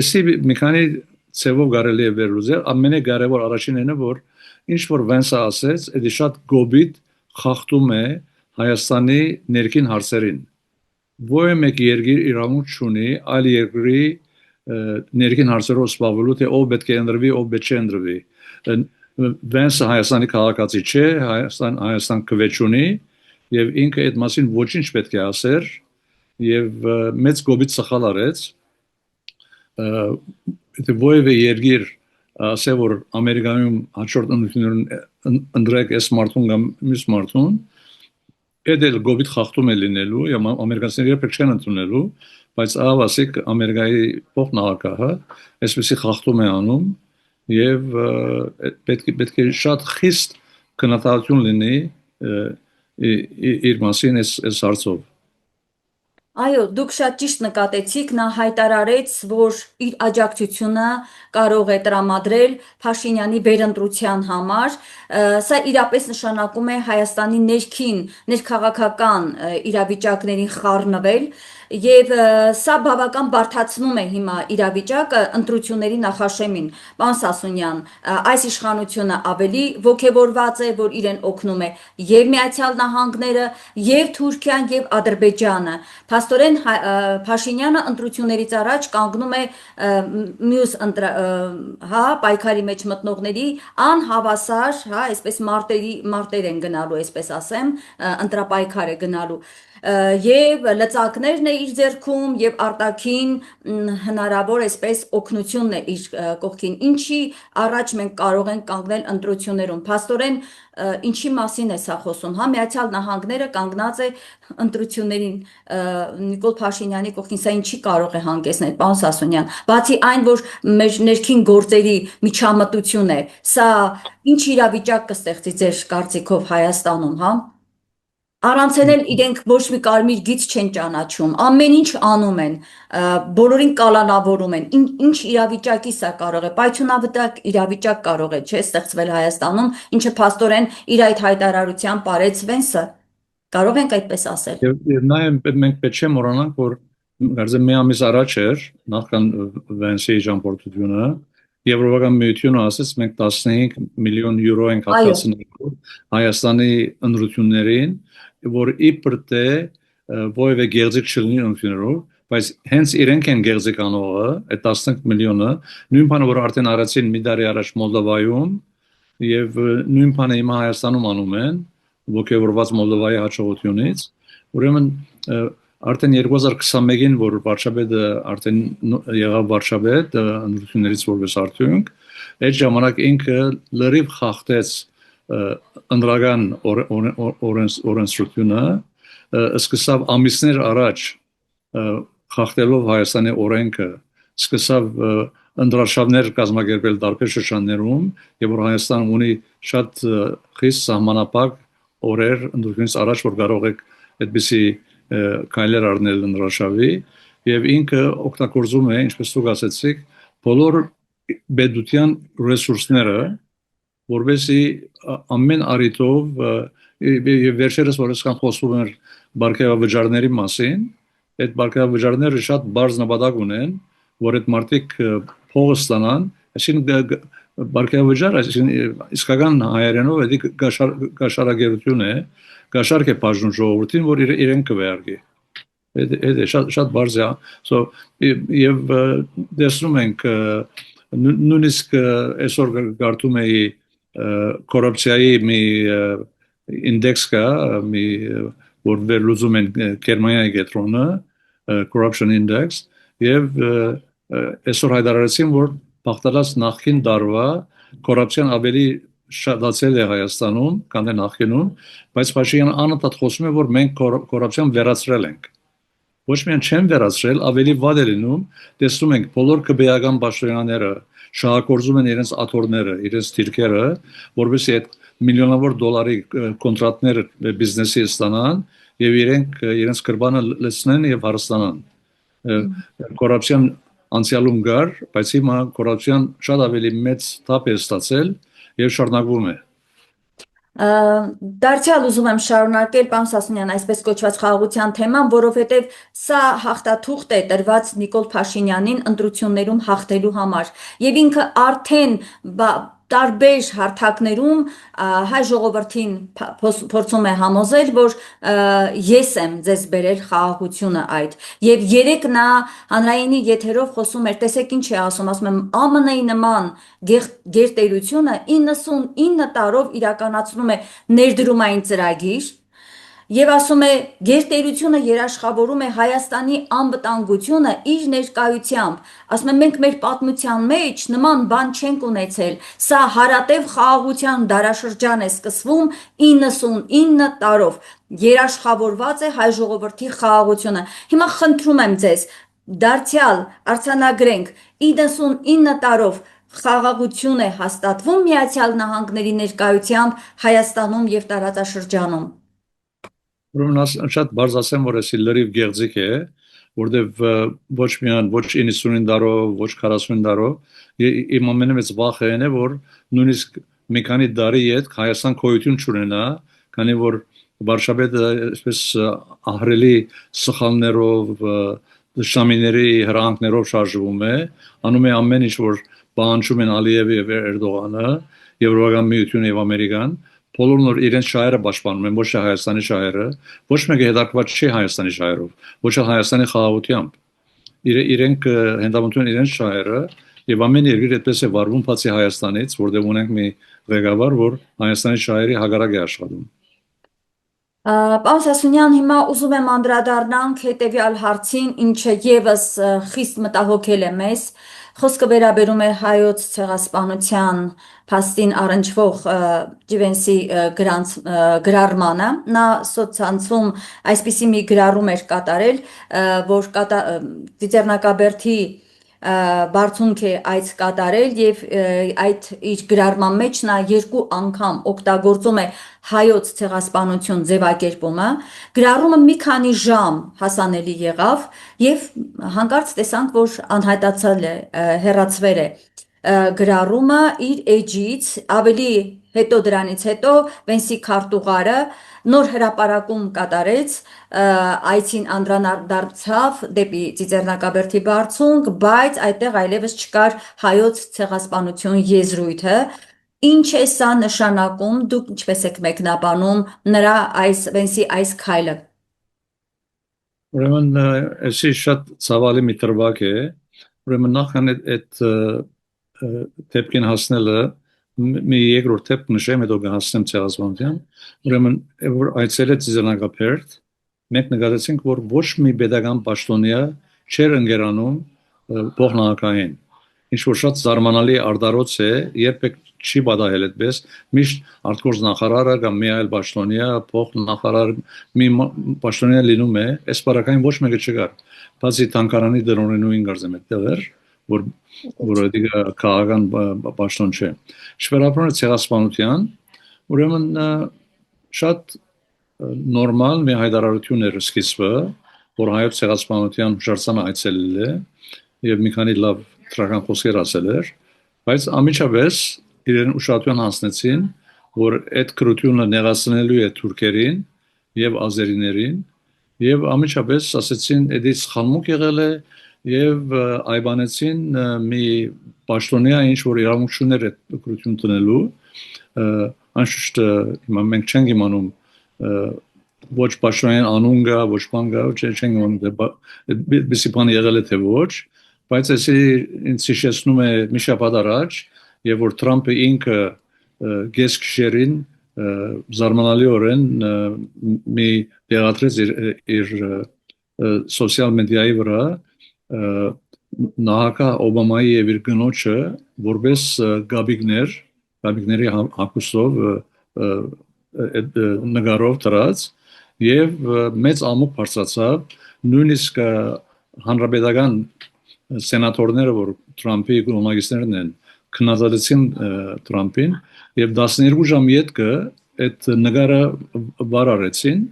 S2: Էսի մի քանի ցևով կարելի է վերլուծել, ամենակարևոր առաջինն է որ ինչ որ Վենսը ասեց, դա շատ գոբիտ խախտում է Հայաստանի ներքին հարցերին։ Ո՞ր մեկ երկիր իրավունք չունի այլ երկրի ներքին հարցերով զբաղվելու, թե ով պետք է ընդրվի, ով պետք չէ ընդրվի։ Վենսը Հայաստանի քաղաքացի չէ, Հայաստան քվեջ ունի եւ ինքը այդ մասին ոչինչ պետք է ասեր եւ մեծ գոբիտ սխալ արեց եթե ովևէ երկիր ասե որ ամերիկայում հաջորդ ընտրություններն ընդրեք այս մարդուն կամ մյուս մարդուն Edel գոբիտ խախտում է լինելու եւ ամերիկացիները պետք չեն ընդունելու բայց ավասիկ ամերիկայի փոխնահանգահը այսպեսի խախտում է անում եւ պետք է շատ խիստ քննադատություն լինի իր մասին այս հարցով
S1: Այո, դուք շատ ճիշտ նկատեցիք, նա հայտարարեց, որ իր աջակցությունը կարող է տրամադրել Փաշինյանի վերընտրության համար։ Սա իրապես նշանակում է Հայաստանի ներքաղաքական իրավիճակներին խառնվել եւ սա բավական բարդացնում է հիմա իրավիճակը ընտրությունների նախաշեմին։ Պարոն Սասունյան, այս իշխանությունը ավելի ոգևորված է, որ իրեն օգնում է եւ Միացյալ Նահանգները, եւ Թուրքիան, եւ Ադրբեջանը։ Փաստորեն Փաշինյանը ընտրություններից առաջ կանգնում է մյուս պայքարի մեջ մտնողների անհավասար, այսպես մարտեր են գնալու, այսպես ասեմ, ընտրապայքար է գնալու եւ լծակներն է իր ձեռքում եւ արտաքին հնարավոր այսպես օգնությունն է իր կողքին ինչի առաջ մենք կարող ենք կանգնել ընտրություններում փաստորեն ինչի մասին է սա խոսում հա Միացյալ Նահանգները կանգնած է ընտրություններին Նիկոլ Փաշինյանի կողքին սա ինչի կարող է հանգեցնել պարոն Սասունյան բացի այն որ մեր ներքին գործերի միջամտություն է սա ինչ իրավիճակ կստեղծի ձեր կարծիքով Հայաստանում հա Առանց էլ իրենք ոչ մի կարմիր գիծ չեն ճանաչում, ամեն ինչ անում են, բոլորին կալանավորում են, ինչ իրավիճակի սա կարող է, պայթյունավտակ իրավիճակ կարող է, չէ, ստեղծվել Հայաստանում, ինչը փաստորեն իր այդ հայտարարության parեց Վենսը, կարող ենք այդպես ասել։
S2: Եվ նաև մենք պետք չէ մոռանանք, որ կարծեմ մի ամիս առաջ էր նախքան Վենսի ճամփորդությունը Եվրոպական միությունը ասաց մենք 15 միլիոն եվրո ենք հատկացնելու Հայաստանի ընտրություններին որ իբր թե ովևէ գեղձիկ չլինի ընտրություններով, բայց հենց իրենք են գեղձիկ անողը, այդ 15 միլիոնը, նույն բանը որ արդեն արեցին մի տարի առաջ Մոլդովայում եւ նույն բանը հիմա Հայաստանում անում են, ողջավորված Մոլդովայի հաջողությունից, ուրեմն արդեն 2021-ին որ վարչապետը արդեն եղավ վարչապետ ընտրություններից որպես արդյունք, այդ ժամանակ ինքը լրիվ խախտեց ընդրական օրենսդրությունը սկսավ ամիսներ առաջ խախտելով Հայաստանի օրենքը սկսավ ընդրաշավներ կազմակերպել տարբեր շրջաններում եւ որ Հայաստանը ունի շատ խիստ սահմանափակ օրեր ընդրությունից առաջ որ կարող եք այդպիսի քայլեր առնել ընդրաշավի եւ ինքը օգտագործում է ինչպես դուք ասացիք բոլոր բեդության ռեսուրսները որովհետեւ ամեն առիթով եւ վերջերս որ այսքան խոսում էր բարգավաճարների մասին, այդ բարգավաճարները շատ բարձ նպատակ ունեն, որ այդ մարդիկ փողը ստանան, այսինքն բարգավաճար, այսինքն իսկական հայերենով էդի գաշարագերություն է, գաշարք է բաժնում ժողովրդին, որ իրեն կվերգի։ Այդ շատ բարձ է, so եւ տեսնում ենք նույնիսկ այսօր գարտում էի կոռուպցիայի մի ինդեքս կա, մի որ վերլուծում են Գերմանիայի կենտրոնը, corruption index, եւ այսօր հայտարարեցին, որ բախտալած նախքին տարվա կոռուպցիան ավելի շատացել է Հայաստանում, քան նախկինում, բայց Փաշինյանը անընդհատ խոսում է, որ մենք կոռուպցիան վերացրել ենք։ Ոչ միայն չեն վերացրել, ավելի վատ է լինում, տեսնում ենք բոլոր քբեական պաշտոնյաները շահագործում են իրենց աթոռները, իրենց դիրքերը, որովհետեւ այդ միլիոնավոր դոլարի կոնտրակտներ բիզնեսի ստանան եւ իրենց կրբանը լցնեն եւ հարստանան։ Կոռուպցիան անցյալում կար, բայց հիմա կոռուպցիան շատ ավելի մեծ թափ է ստացել եւ շարունակվում է։
S1: Դարձյալ ուզում եմ շարունակել պարոն Սասունյան այսպես կոչված խաղաղության թեման, որովհետև սա հաղթաթուղթ է տրված Նիկոլ Փաշինյանին ընտրություններում հաղթելու համար եւ ինքը արդեն տարբեր հարթակներում հայ ժողովրդին փորձում է համոզել, որ ես եմ ձեզ բերել խաղաղությունը այդ եւ երեք նա հանրայինի եթերով խոսում էր, տեսեք ինչ է ասում եմ ԱՄՆ-ի նման գերտերությունը 99 տարով իրականացնում է ներդրումային ծրագիր Եվ ասում է, գերտերությունը երաշխավորում է Հայաստանի անվտանգությունը իր ներկայությամբ։ Ասում է, մենք մեր պատմության մեջ նման բան չենք ունեցել։ Սա հարատև խաղաղության դարաշրջան է սկսվում 99 տարով։ Երաշխավորված է հայ ժողովրդի խաղաղությունը։ Հիմա խնդրում եմ ձեզ, դարձյալ արձանագրենք 99 տարով խաղաղություն է հաստատվում Միացյալ Նահանգների ներկայությամբ Հայաստանում եւ տարածաշրջանում։
S2: Ուրեմն շատ բարձ ասեմ, որ էսի լրիվ գեղձիկ է, որտեվ ոչ միայն ոչ 99 դարով, ոչ 40 դարով, իմ ամենամեծ վախը այն է, որ նույնիսկ մի քանի տարի հետ Հայաստան գոյություն չունենա, քանի որ Վարշավետը այսպես ահռելի սխալներով, դժամիների հրանքներով շարժվում է, անում է ամեն ինչ, որ պահանջում են Ալիևը եւ Էրդողանը, Եվրոպական միությունը եւ Ամերիկան, բոլորն որ իրենց շահերը պաշտպանում են, ոչ թե Հայաստանի շահերը, ոչ մեկը հետաքրքրված չի Հայաստանի շահերով, ոչ էլ Հայաստանի խաղաղությամբ։ Իրենք հենտամտούν իրենց շահերը եւ ամեն երկիր այդպես է վարվում, բացի Հայաստանից, որտեղ ունենք մի ղեկավար, որ Հայաստանի շահերի հակառակ է աշխատում։
S1: Պարոն Սասունյան, հիմա ուզում եմ անդրադառնանք հետևյալ հարցին, ինչը եւս խիստ մտահոգել է մեզ։ Խոսքը վերաբերում է հայոց ցեղասպանության փաստին առնչվող Ջիվենսի գրառմանը։ Նա սոցցանցում այսպիսի մի գրառում էր կատարել, որ Ծիծեռնակաբերդի բարձունք է այց կատարել եւ այդ իր գրառման մեջ նա երկու անգամ օգտագործում է հայոց ցեղասպանություն ձևակերպումը։ Գրառումը մի քանի ժամ հասանելի եղավ եւ հանկարծ տեսանք, որ անհայտացել է, հեռացվել է գրառումը իր էջից, ավելի հետո դրանից հետո Վենսի քարտուղարը նոր հրապարակում կատարեց, այցին անդրադարձավ դեպի Ծիծեռնակաբերդի բարձունք, բայց այդտեղ այլևս չկար հայոց ցեղասպանություն եզրույթը։ Ինչ է սա նշանակում, դուք ինչպես եք մեկնաբանում նրա Վենսի այս քայլը։
S2: Ուրեմն էսի շատ ցավալի մի դրվագ է, ուրեմն նախքան այդ դեպքին հասնելը մի երկրորդ դեպք նշեմ, հետո կհասնեմ ցեղասպանության։ Ուրեմն որ այցելեց Ծիծեռնակաբերդ, մենք նկատեցինք, որ ոչ մի pedagogan պաշտոնյա չէր ընկերանում փոխնահանգային։ Ինչ որ շատ զարմանալի արտարոց է, երբեք չի պատահել այդպես, միշտ արտգործ նախարարը կամ մի այլ պաշտոնյա, փոխնախարար մի պաշտոնյա լինում է, այս բարակային ոչ մեկը չկար։ Բացի Թանկարանի դրոնենուին կարծեմ այդտեղ էր, որ դիգա քաղաքական պաշտոն չէ։ Շվերապրոնը ցեղասպանության, ուրեմն շատ նորմալ մի հայտարարություն էր սկիզբը, որ հայոց ցեղասպանության հուշարձանը այցելել է եւ մի քանի լավ դրական խոսքեր ասել էր, բայց ամիջապես իրեն ուշադրություն հասնեցին, որ այդ կրությունը նեղացնելու է թուրքերին եւ ազերիներին եւ ամիջապես ասեցին, «Էդից խալմուկ եղել է» եւ այբանեցին մի պաշտոնյա, ինչ որ իրավունք չուներ այդ կրություն տնելու, անշուշտ հիմա մենք չենք իմանում ոչ պաշտոնյան անուն կա, ոչ բան կա, չենք իմանում բիսի բան եղել է թե ոչ, բայց էսի ինձ հիշեցնում է մի շաբաթ առաջ, եւ որ Թրամփը ինքը գեսքշերին զարմանալիորեն մի դեղատրեց իր սոցիալ մեդիայի վրա նահանգա Օբամայի եւ իր գնոջը որպես գաբիգների հակուսով նկարով դրած եւ մեծ ամոք բարձրացավ, նույնիսկ հանրապետական սենատորները, որ Թրամփի կողմնակիցներն են, քննադատեցին Թրամփին եւ 12 ժամ յետքը այդ նկարը վարարեցին,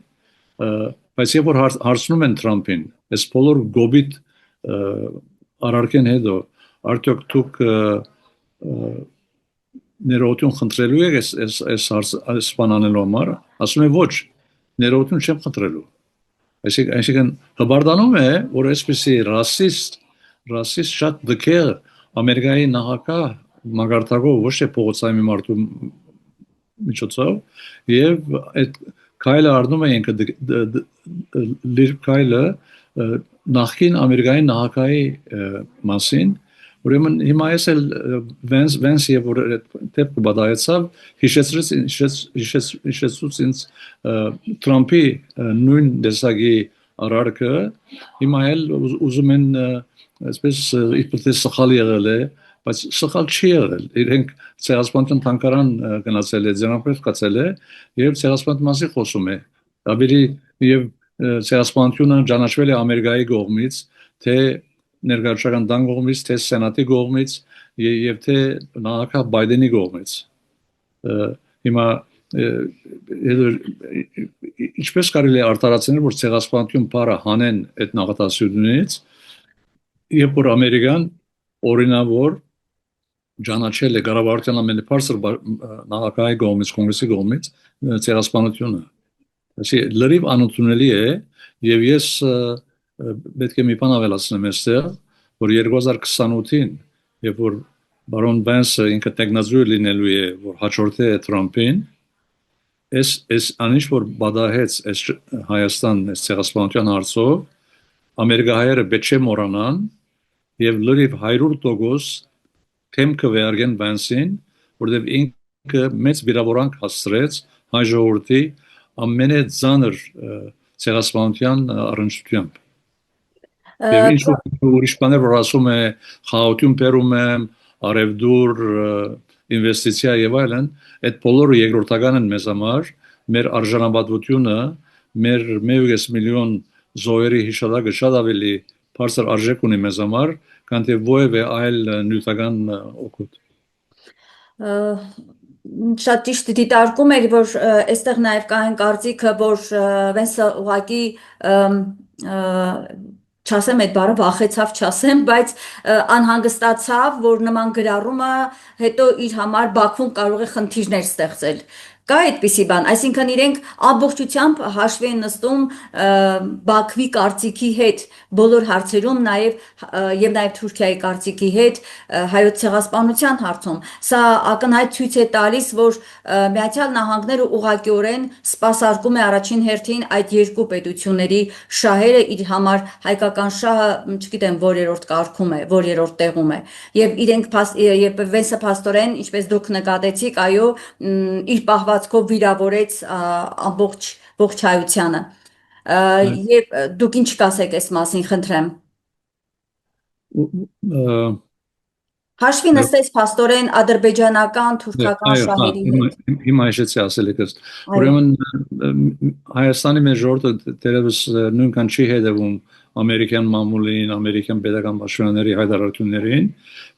S2: բայց երբ որ հարցնում են Թրամփին, այս բոլոր գոբիտ արարքեն հետո արդյոք դուք ներողություն խնդրելու եք այս բան անելու համար, ասում է ոչ, ներողություն չեմ խնդրելու։ Այսինքն հբարդանում է, որ այսպեսի ռասիստ շատ դքեր Ամերիկայի նախագահ մագարտակով ոչ թե փողոցային մի մարդու միջոցով եւ այդ քայլը առնում է ինքը լիր քայլը նախքին Ամերիկայի նախագահի մասին, Ուրեմն հիմա ես էլ Վենս եւ որ դեպքը բադայեցավ հիշեցրեց ինձ Թրամփի նույն դեսագի արարքը հիմա էլ ուզում են այսպես իբրև սխալ եղել է բայց սխալ չի եղել իրենք ցեղասպանության թանկարան գնացել է ձեռնարկել կացել է եւ ցեղասպանության մասին խոսում է ավելի եւ ցեղասպանությունը ճանաչվել է ամերիկայի կողմից թե ներկայացական դան կողմից թե սենատի կողմից եւ թե նախագահ Բայդենի կողմից հիմա ինչպես կարելի է արտարացնել որ ցեղասպանություն բառը հանեն այդ նախատասությունից երբ որ ամերիկան օրինավոր ճանաչել է կառավարության ամենաբարձր նախագահի կողմից կոնգրեսի կողմից ցեղասպանությունը Այսի լրիվ անընդունելի է եւ ես պետք է մի բան ավելացնեմ այստեղ որ 2028-ին երբ որ բարոն Բենսը ինքը տեխնազույր լինելու է որ հաջորդե է Թրամփին այս անիշ որ բադահեց այս Հայաստան այս ցեղասպանության հարցով ամերիկահայերը պետք չէ մոռանան եւ լրիվ 100% թեմքը վերարգեն Բենսին որովհետեւ ինքը մեծ վիրավորանք հասցրեց հայ ժողովրդի ամենածանր ցեղասպանության առնչությամբ եւ ինչ որ ուրիշ բաներ որ ասում է խաղաղություն բերում եմ արևդուր ինվեստիցիա եւ այլն այդ բոլորը երկրորդական են մեզ համար մեր արժանապատվությունը մեր 1.5 միլիոն զոհերի հիշադակը շատ ավելի բարձր արժեք ունի մեզ համար քան թե որևէ այլ նյութական օգուտ
S1: շատ ճիշտ դիտարկում էր որ այստեղ նաև կա այն կարծիքը որ Վենսը ուղղակի չասեմ այդ բառը վախեցավ չասեմ բայց անհանգստացավ որ նման գրառումը հետո իր համար Բաքվում կարող է խնդիրներ ստեղծել կա այդպիսի բան այսինքն իրենք ամբողջությամբ հաշվի են նստում Բաքվի կարծիքի հետ բոլոր հարցերում եւ նաեւ Թուրքիայի կարծիքի հետ հայոց ցեղասպանության հարցում սա ակնհայտ ցույց է տալիս որ Միացյալ Նահանգները ուղղակիորեն սպասարկում է առաջին հերթին այդ երկու պետությունների շահերը իր համար հայկական շահը չգիտեմ որերորդ կարգում է որերորդ տեղում է եւ իրենք եւ Վենսը փաստորեն ինչպես դուք նկատեցիք այո իր պահվածքով վիրավորեց ամբողջ հայությանը եւ դուք ինչ կասեք այս մասին խնդրեմ Հաշվի նստեց փաստորեն ադրբեջանական, թուրքական շահերի հետ։
S2: Հիմա հիշեցի ասելիքս։ Ուրեմն Հայաստանի մեր ժողովուրդը դերևս նույնքան չի հետևում ամերիկյան մամուլին, ամերիկյան պետական պաշտոնյաների հայտարարություններին,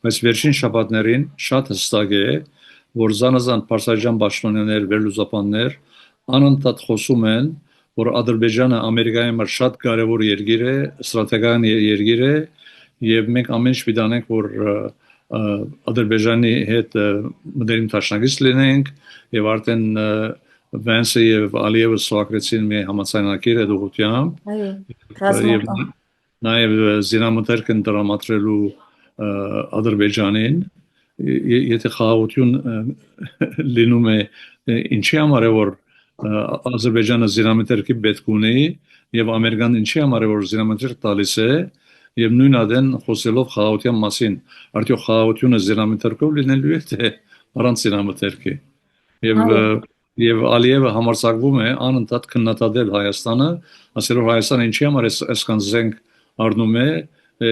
S2: բայց վերջին շաբաթներին շատ հստակ է, որ զանազան պարսայական պաշտոնյաներ, վերլուծաբաններ անընդհատ խոսում են, որ Ադրբեջանը Ամերիկայի համար շատ կարևոր երկիր է, ստրատեգիական երկիր է, եւ մենք ամեն ինչ պիտանենք, որ Ադրբեջանի հետ մտերիմ դաշնակից լինենք եւ արդեն Վենսը եւ Ալիևը սուակրեցին մի համաձայնագիր այդ ուղղությամբ եւ նաեւ զինամթերք են տրամադրելու Ադրբեջանին եթե խաղաղություն լինում է ինչի համար է որ Ադրբեջանը զինամթերքի պետք ունի եւ Ամերիկան ինչի համար է որ զինամթերք տալիս է եւ նույն ադեն խոսելով խաղաղության մասին արդյոք խաղաղությունը զինամթերքով լինելու է թե առանց զինամթերքի եւ Ալիևը համարձակվում է անընդհատ քննադատել Հայաստանը ասելով Հայաստանը ինչի համար այսքան զենք առնում է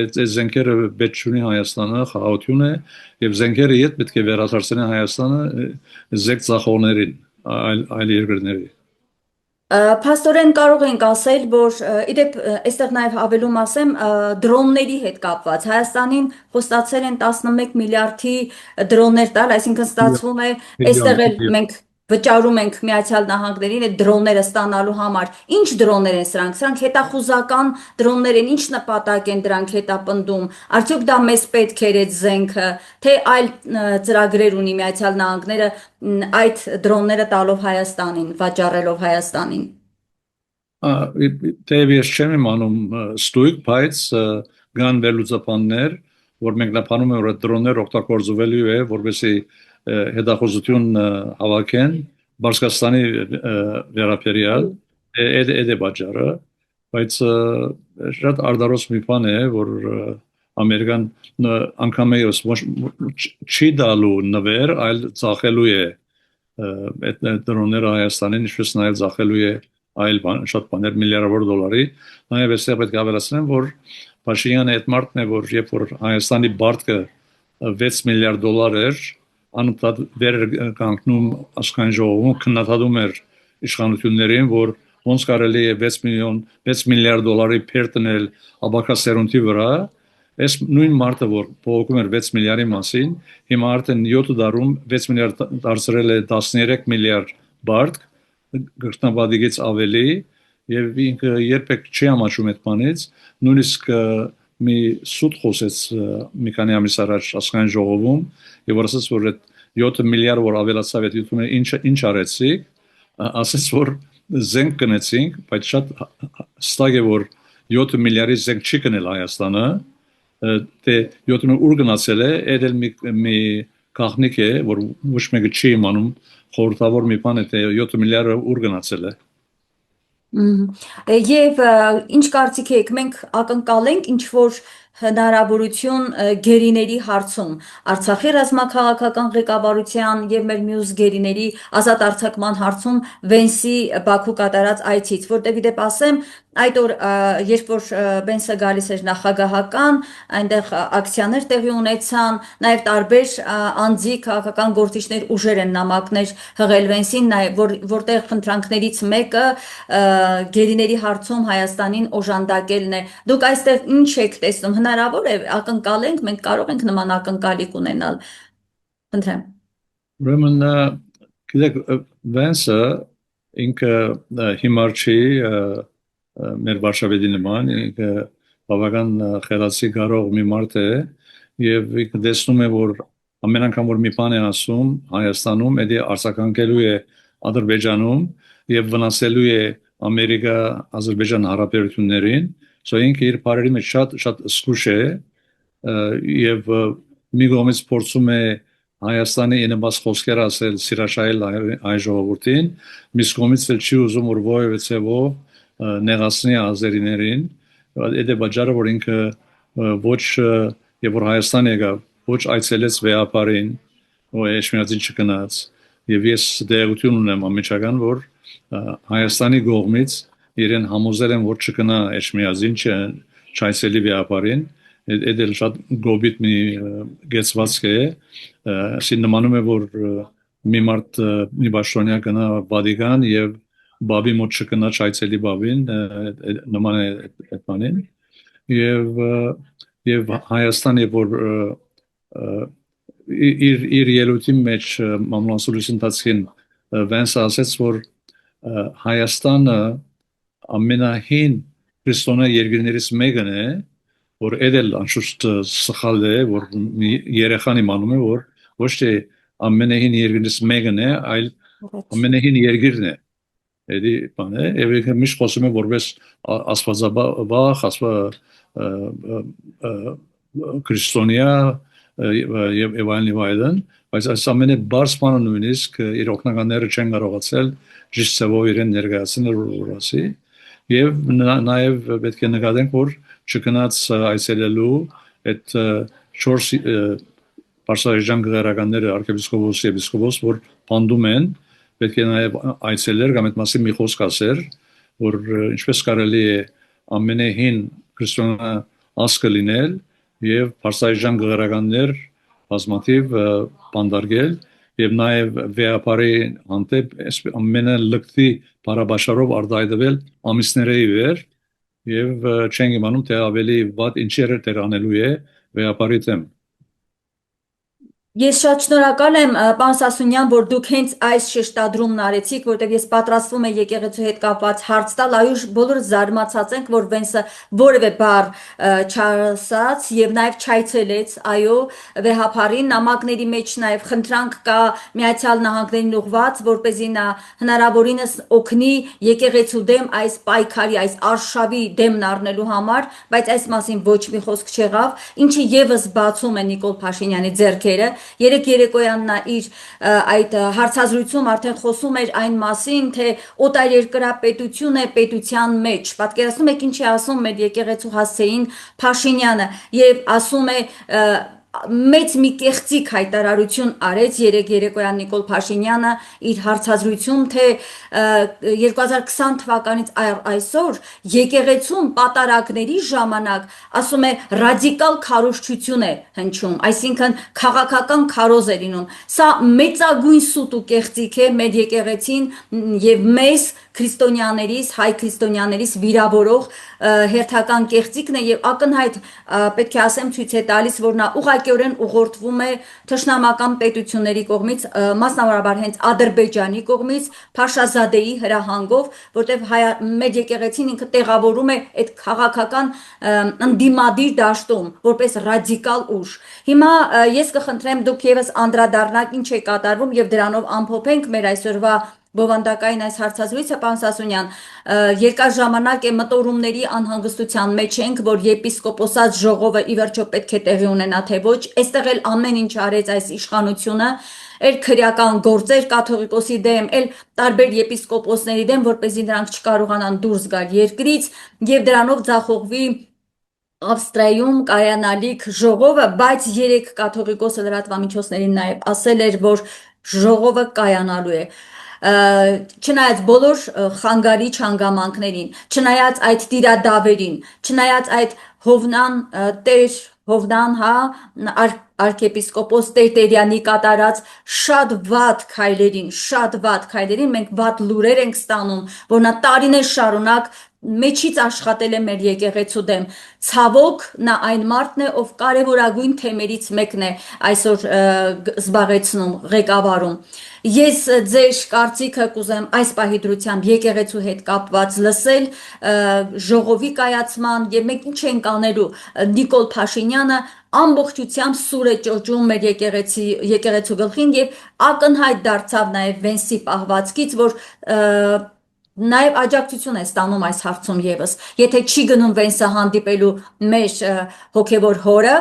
S2: այս զենքերը պետք չունի Հայաստանը խաղաղություն է եւ զենքերը իդ պետք է վերադարձնեն Հայաստանը զենք ծախողներին այլ երկրների
S1: Փաստորեն կարող ենք ասել, որ իդեպ այստեղ նաև հավելում ասեմ դրոնների հետ կապված Հայաստանին խոստացել են 11 միլիարդի դրոններ տալ, այսինքն ստացվում է այստեղ էլ մենք վճարում ենք Միացյալ Նահանգներին այդ դրոնները ստանալու համար։ Ինչ դրոններ են սրանք։ Սրանք հետախուզական դրոններ են, ինչ նպատակ են դրանք հետապնդում։ Արդյոք դա մեզ պետք էր այդ զենքը, թե այլ ծրագրեր ունի Միացյալ Նահանգները այդ դրոնները տալով Հայաստանին, վաճառելով Հայաստանին։
S2: Թեև ես չեմ իմանում ստույգ, բայց կան վերլուծաբաններ, որ մեկնաբանում են, որ այդ դրոնները օգտագործվելու է, որպեսզի հետախուզություն հավաքեն Բարսկաստանի վերաբերյալ այդ է պատճառը բայց շատ արդարոց մի բան է որ ամերիկան անգամ էս չի դալու նվեր, այլ ծախելու է այդ դրոնները Հայաստանին, ինչպես նաև ծախելու է այլ շատ բաներ միլիարդավոր դոլարի, նաև այստեղ պետք է ավելացնեմ, որ Փաշինյանը այդ մարդն է, որ երբ որ Հայաստանի բարտկը 6 միլիարդ դոլար էր, անընդհատ վեր կանգնում աշխարհի ժողովում քննադատում էր իշխանություններին, որ ոնց կարելի է 6 միլիարդ դոլարի փեր տնել աբակասերունտի վրա, այս նույն մարդը, որ փոխում էր 6 միլիարդի մասին, հիմա արդեն 7 դարում 6 միլիարդ դարձրել է 13 միլիարդ բարդ, գրտնաբադիկից ավելի, եւ ինքը երբեք չի ամաչում այդ բանից, նույնիսկ մի սուտ խոսեց մի քանի ամիս առաջ աշխարհի ժողովում, եւ ասաց, որ այդ 7 միլիարդ որ ավելացավ այդ յութում ինչ արեցիք, ասաց, որ զենք կնեցինք, բայց շատ ստակ է, որ 7 միլիարդի զենք չի կնել Հայաստանը, թե 7-ը ուր գնացել է, այդ էլ մի գաղտնիք է, որ ոչ մեկը չի իմանում, խորհրդավոր մի բան է, թե 7 միլիարդը ուր գնացել է։
S1: Եվ ինչ կարծիք եք, մենք ակնկալենք ինչ որ հնարավորություն գերիների հարցում, Արցախի ռազմաքաղաքական ղեկավարության եւ մեր մյուս գերիների ազատ արձակման հարցում Վենսի Բաքու կատարած այցից, որտեղ իդեպ ասեմ, այդ օր երբ որ Վենսը գալիս էր նախագահական, այնտեղ ակցիաներ տեղի ունեցան, նաև տարբեր անձի քաղաքական գործիչներ ուժեր են նամակներ հղել Վենսին, որտեղ խնդրանքներից մեկը գերիների հարցում Հայաստանին օժանդակելն է։ Դուք այստեղ ինչ եք տեսնում, հնարավոր է ակնկալենք, մենք կարող ենք նման ակնկալիք ունենալ։ Խնդրեմ։
S2: Ուրեմն, գիտեք, Վենսը ինքը հիմար չի մեր վարշավեդի նման, ինքը բավական խելացի կարող մի մարդ է, եւ ինքը տեսնում է, որ ամեն անգամ որ մի բան է ասում Հայաստանում, դա արձագանքելու է Ադրբեջանում եւ վնասելու է Ամերիկա-Ադրբեջան հարաբերություններին, so ինքը իր բարերի մեջ շատ զգուշ է եւ մի կողմից փորձում է Հայաստանի իննված խոսքեր ասել սիրաշայել հայ ժողովրդին, մյուս կողմից էլ չի ուզում որ որևէ ցեվով նեղացնի ազերիներին, այդ է պատճառը որ ինքը ոչ եւ որ Հայաստան եկավ, ոչ այցելեց վեապարին, ու Էջմիածին չգնաց, եւ ես դերություն ունեմ ամիջական, որ Հայաստանի կողմից իրեն համոզել են, որ չգնա Էջմիածին, չայցելի վեապարին, այդ էլ շատ գոբիտ մի գեցվածք է, ասին նմանում է, որ մի մարդ մի բաշտոնյա գնա Վատիկան եւ բաբի մոտ չգնա չայցելի բաբին, նման է այդ բանին, եւ Հայաստանը որ իր ելույթի մեջ մամլոնսուրից ընթացքին Վենսը ասաց, որ Հայաստանը ամենահին քրիստոնյա երկրներից մեկն է, որ edel անշուշտ սխալ է, որ երեխան իմանում է, որ ոչ թե ամենահին երկրներից մեկն է, այլ ամենահին երկիրն է։ Էդի բան է, եւ միշտ խոսում է որպես աստվածաբախ, քրիստոնյա եւ այլն, բայց այս ամենը բարձ բանը նույնիսկ իր օգնականները չեն կարողացել ճիշտ ծավով իրեն ներկայացնել որասի եւ նաեւ պետք է նկատենք որ չգնաց այցելելու այդ 4 Պարսարեժան գերականները arczepiskopos episkopos որ բանդում են պետք է նաեւ այցելեր կամ այդ մասի մի խոսք ասեր որ ինչպես կարելի է ամենահին քրիստոնյա ասկը լինել եւ Պարսարեժան գերականներ բազմաթիվ բանդարգել եւ նաեւ վեապարի հանդեպ ամենը լկտի բարաբաշարով արտահայտվել ամիսների վեր եւ չեն իմանում թե ավելի վատ ինչեր դեր անելու է վեապարի դեմ
S1: Ես շատ շնորհակալ եմ պարոն Սասունյան, որ դուք հենց այս շեշտադրումն արեցիք, որտեղ ես պատրաստվում եմ եկեղեցու հետ կապված հարց տալ, այո, բոլորը զարմացած ենք, որ Վենսը որևէ բառ չասաց եւ նաեւ չայցելեց, այո, վեհապարին նամակների մեջ նաեւ խնդրանք կա Միացյալ Նահանգներին ուղված, որպեսզի նա հնարավորինս օգնի եկեղեցու դեմ այս պայքարի, այս արշավի դեմն առնելու համար, բայց այս մասին ոչ մի խոսք չեղավ, ինչը եւս բացում է Նիկոլ Փաշինյանի ձեռքերը երեք երեկոյան նա իր այդ հարցազրույցում արդեն խոսում էր այն մասին, թե օտարերկրապետություն է պետության մեջ։ Պատկերացնում եք ինչ է ասում մեր եկեղեցու հասցեին Փաշինյանը եւ ասում է մեծ մի կեղծիք հայտարարություն արեց երեք երեկոյան Նիկոլ Փաշինյանը իր հարցազրույցում, թե 2020 թվականից այսօր եկեղեցում պատարակների ժամանակ ասում է ռադիկալ քարոզչություն է հնչում, այսինքն քաղաքական քարոզ է լինում։ Սա մեծագույն սուտ ու կեղծիք է մեր եկեղեցին եւ մեզ քրիստոնյաներիս, հայ քրիստոնյաներիս վիրավորող հերթական կեղծիքն է եւ ակնհայտ պետք է ասեմ ցույց է տալիս, որ նա ուղղակիորեն ուղղորդվում է թշնամական պետությունների կողմից, մասնավորաբար հենց Ադրբեջանի կողմից, Փաշազադեի հրահանգով, որտեղ մեր եկեղեցին ինքը տեղավորում է այդ քաղաքական ընդդիմադիր դաշտում որպես ռադիկալ ուժ։ Հիմա ես կխնդրեմ դուք եւս անդրադառնաք ինչ է կատարվում եւ դրանով ամփոփենք մեր այսօրվա բովանդակային այս հարցազրույցը, պարոն Սասունյան, երկար ժամանակ է մտորումների անհանգստության մեջ ենք, որ եպիսկոպոսած ժողովը ի վերջո պետք է տեղի ունենա, թե ոչ, այստեղ էլ ամեն ինչ արեց այս իշխանությունը, էլ քրեական գործեր կաթողիկոսի դեմ, էլ տարբեր եպիսկոպոսների դեմ, որպեսզի նրանք չկարողանան դուրս գալ երկրից եւ դրանով ձախողվի Ավստրիայում կայանալիք ժողովը, բայց երեք կաթողիկոսը լրատվամիջոցներին նաև ասել էր, որ ժողովը կայանալու է։ Չնայած բոլոր խանգարիչ հանգամանքներին, չնայած այդ տիրադավերին, չնայած այդ Հովնան Տեր Հովնան, arczepiskopos Տերտերյանի կատարած շատ վատ քայլերին մենք վատ լուրեր ենք ստանում, որ նա տարիներ շարունակ մեջից աշխատել է մեր եկեղեցու դեմ։ Ցավոք նա այն մարդն է, ով կարևորագույն թեմերից մեկն է այսօր զբաղեցնում, ղեկավարում։ Ես ձեր կարծիքը կուզեմ այս պահի դրությամբ եկեղեցու հետ կապված լսել, ժողովի կայացման եւ մենք ինչ ենք անելու։ Նիկոլ Փաշինյանը ամբողջությամբ սուր է ճոճում մեր եկեղեցու գլխին եւ ակնհայտ դարձավ նաեւ Վենսի պահվածքից, որ նաև աջակցություն է ստանում այս հարցում եւս։ Եթե չի գնում Վենսը հանդիպելու մեր հոգևոր հորը,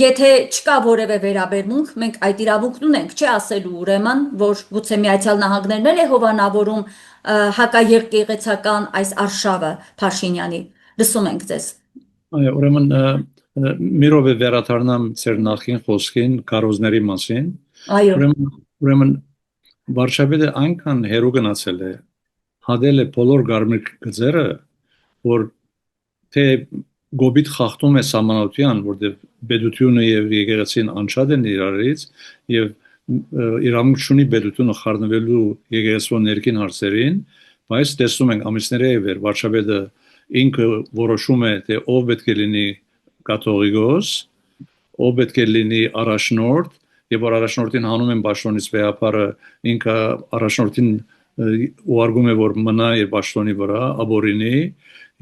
S1: եթե չկա որևէ վերաբերմունք, մենք այդ իրավունքն ունենք, չէ՞ ասելու ուրեմն, որ գուցե Միացյալ Նահանգներն էլ է հովանավորում հակաեկեղեցական այս արշավը Փաշինյանի։ Լսում ենք ձեզ։
S2: Այո, ուրեմն մի րոպե վերադառնամ ձեր նախին խոսքին կարոզների մասին։
S1: Այո։
S2: Ուրեմն վարչապետը այնքան հերու գնացել է, հադել է բոլոր գարմիր գծերը, որ թե գոբիտ խախտում է սահմանության, որտեղ պետությունը եւ եկեղեցին անջատ են իրարից եւ իրավունք ունի պետությունը խառնվելու եկեղեցու ներքին հարցերին, բայց տեսնում ենք ամիսների է վեր վարչապետը ինքը որոշում է, թե ով պետք է լինի կաթողիկոս, ով պետք է լինի առաջնորդ, եւ որ առաջնորդին հանում են պաշտոնից վեհապարը, ինքը առաջնորդին ուղարկում է, որ մնա իր պաշտոնի վրա, աբորինի,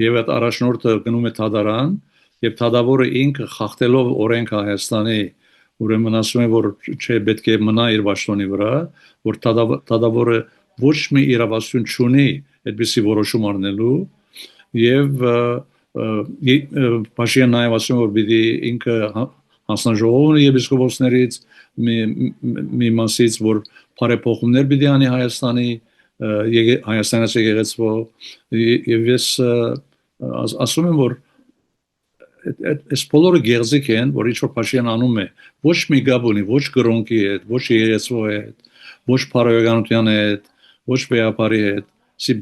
S2: եւ այդ առաջնորդը գնում է թադարան, եւ թադավորը ինքը խախտելով օրենքը Հայաստանի, ուրեմն ասում է, որ չէ, պետք է մնա իր պաշտոնի վրա, որ թադավորը ոչ մի իրավասություն չունի այդպիսի որոշում առնելու, եւ Փաշինյանը նաեւ ասում է, որ պիտի ինքը հանձնաժողովը եպիսկոպոսներից մի մասից, որ բարեփոխումներ պիտի անի Հայաստանի Հայաստանից եկեղեցու եւ ես ասում եմ, որ այս բոլորը գեղձիկ են, որ ինչ-որ Փաշինյանը անում է, ոչ մի գաբ ունի, ոչ կրոնքի հետ, ոչ եկեղեցու հետ, ոչ փարավեգանության հետ, ոչ վեհապարի հետ, սի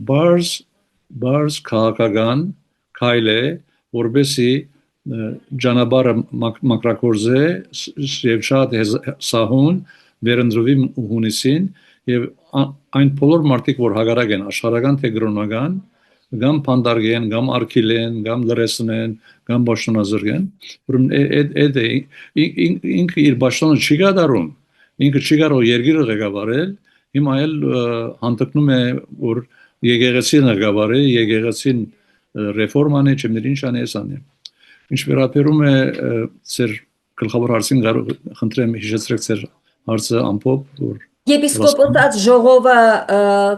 S2: բարձ քաղաքական քայլ է, որբեսի ճանապարհը մակրակորձե եւ շատ սահուն վերընտրվի հունիսին եւ այն բոլոր մարդիկ, որ հագարակ են աշխարհական թե կրոնական, կամ փանդարգեն, կամ արքիլեն, կամ լրեսնեն, կամ բաշտոնազրկեն, ուրեմն ինքը իր բաշտոնը չի կատարում, ինքը չի կարող երկիրը ղեկավարել, հիմա էլ հանդգնում է, որ եկեղեցին ղեկավարի, եկեղեցին ռեֆորման է, չմներ ինչ անի անի։ Ինչ վերաբերում է ձեր գլխավոր հարցին, խնդրեմ հիշեցրեք ձեր հարցը ամփոփ, որ
S1: Եպիսկոպոսած ժողովը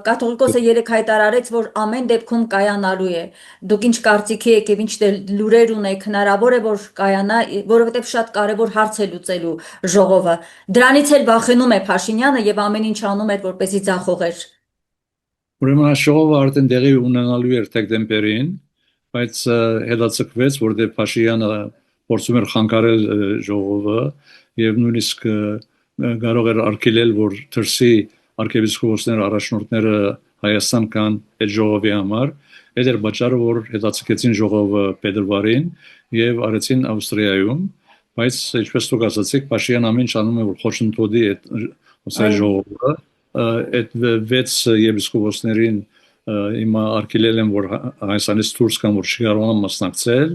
S1: կաթողիկոսը երեք հայտարարեց, որ ամեն դեպքում կայանալու է։ Դուք ինչ կարծիքի եք եւ ինչ լուրեր ունեք, հնարավոր է որ կայանա, որովհետեւ շատ կարեւոր հարց է լուծելու ժողովը։ Դրանից էլ վախենում է Փաշինյանը եւ ամեն ինչ անում էր, որպեսզի ձախողեր։
S2: Ուրեմն աշխողը արդեն դեղի ունենալու էր դեկտեմբերին, բայց հետաձգվեց, որտեղ Փաշինյանը փորձում էր խանգարել ժողովը եւ նույնիսկ կարող էր արգելել, որ դրսի arczepiskopոսները առաջնորդները Հայաստան կան այդ ժողովի համար, այդ էր պատճառը, որ հետաձգեցին ժողովը փետրվարին եւ արեցին Ավստրիայում, բայց ինչպես դուք ասացիք, Փաշինյանը ամեն ինչ անում է, որ խոչընդոտի այդ ժողովը, այդ վեց եպիսկոպոսներին հիմա արգելել են, որ Հայաստանից դուրս կան, որ չկարողանան մասնակցել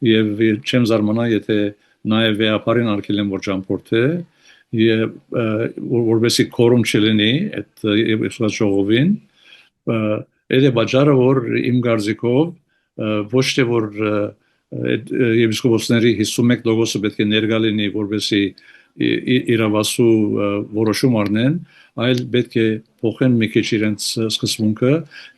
S2: եւ չեմ զարմանա, եթե նաեւ վեապարին արգելեն, որ ճամփորդե եւ որովհետեւ կորում չլինի այդ եպիսկոպոս ժողովին, այդ է պատճառը, որ իմ կարծիքով ոչ թե որ եպիսկոպոսների 51%-ը պետք է ներկա լինի, որովհետեւ իրավասու որոշում առնեն, այլ պետք է փոխեն մի քիչ իրենց սկզբունքը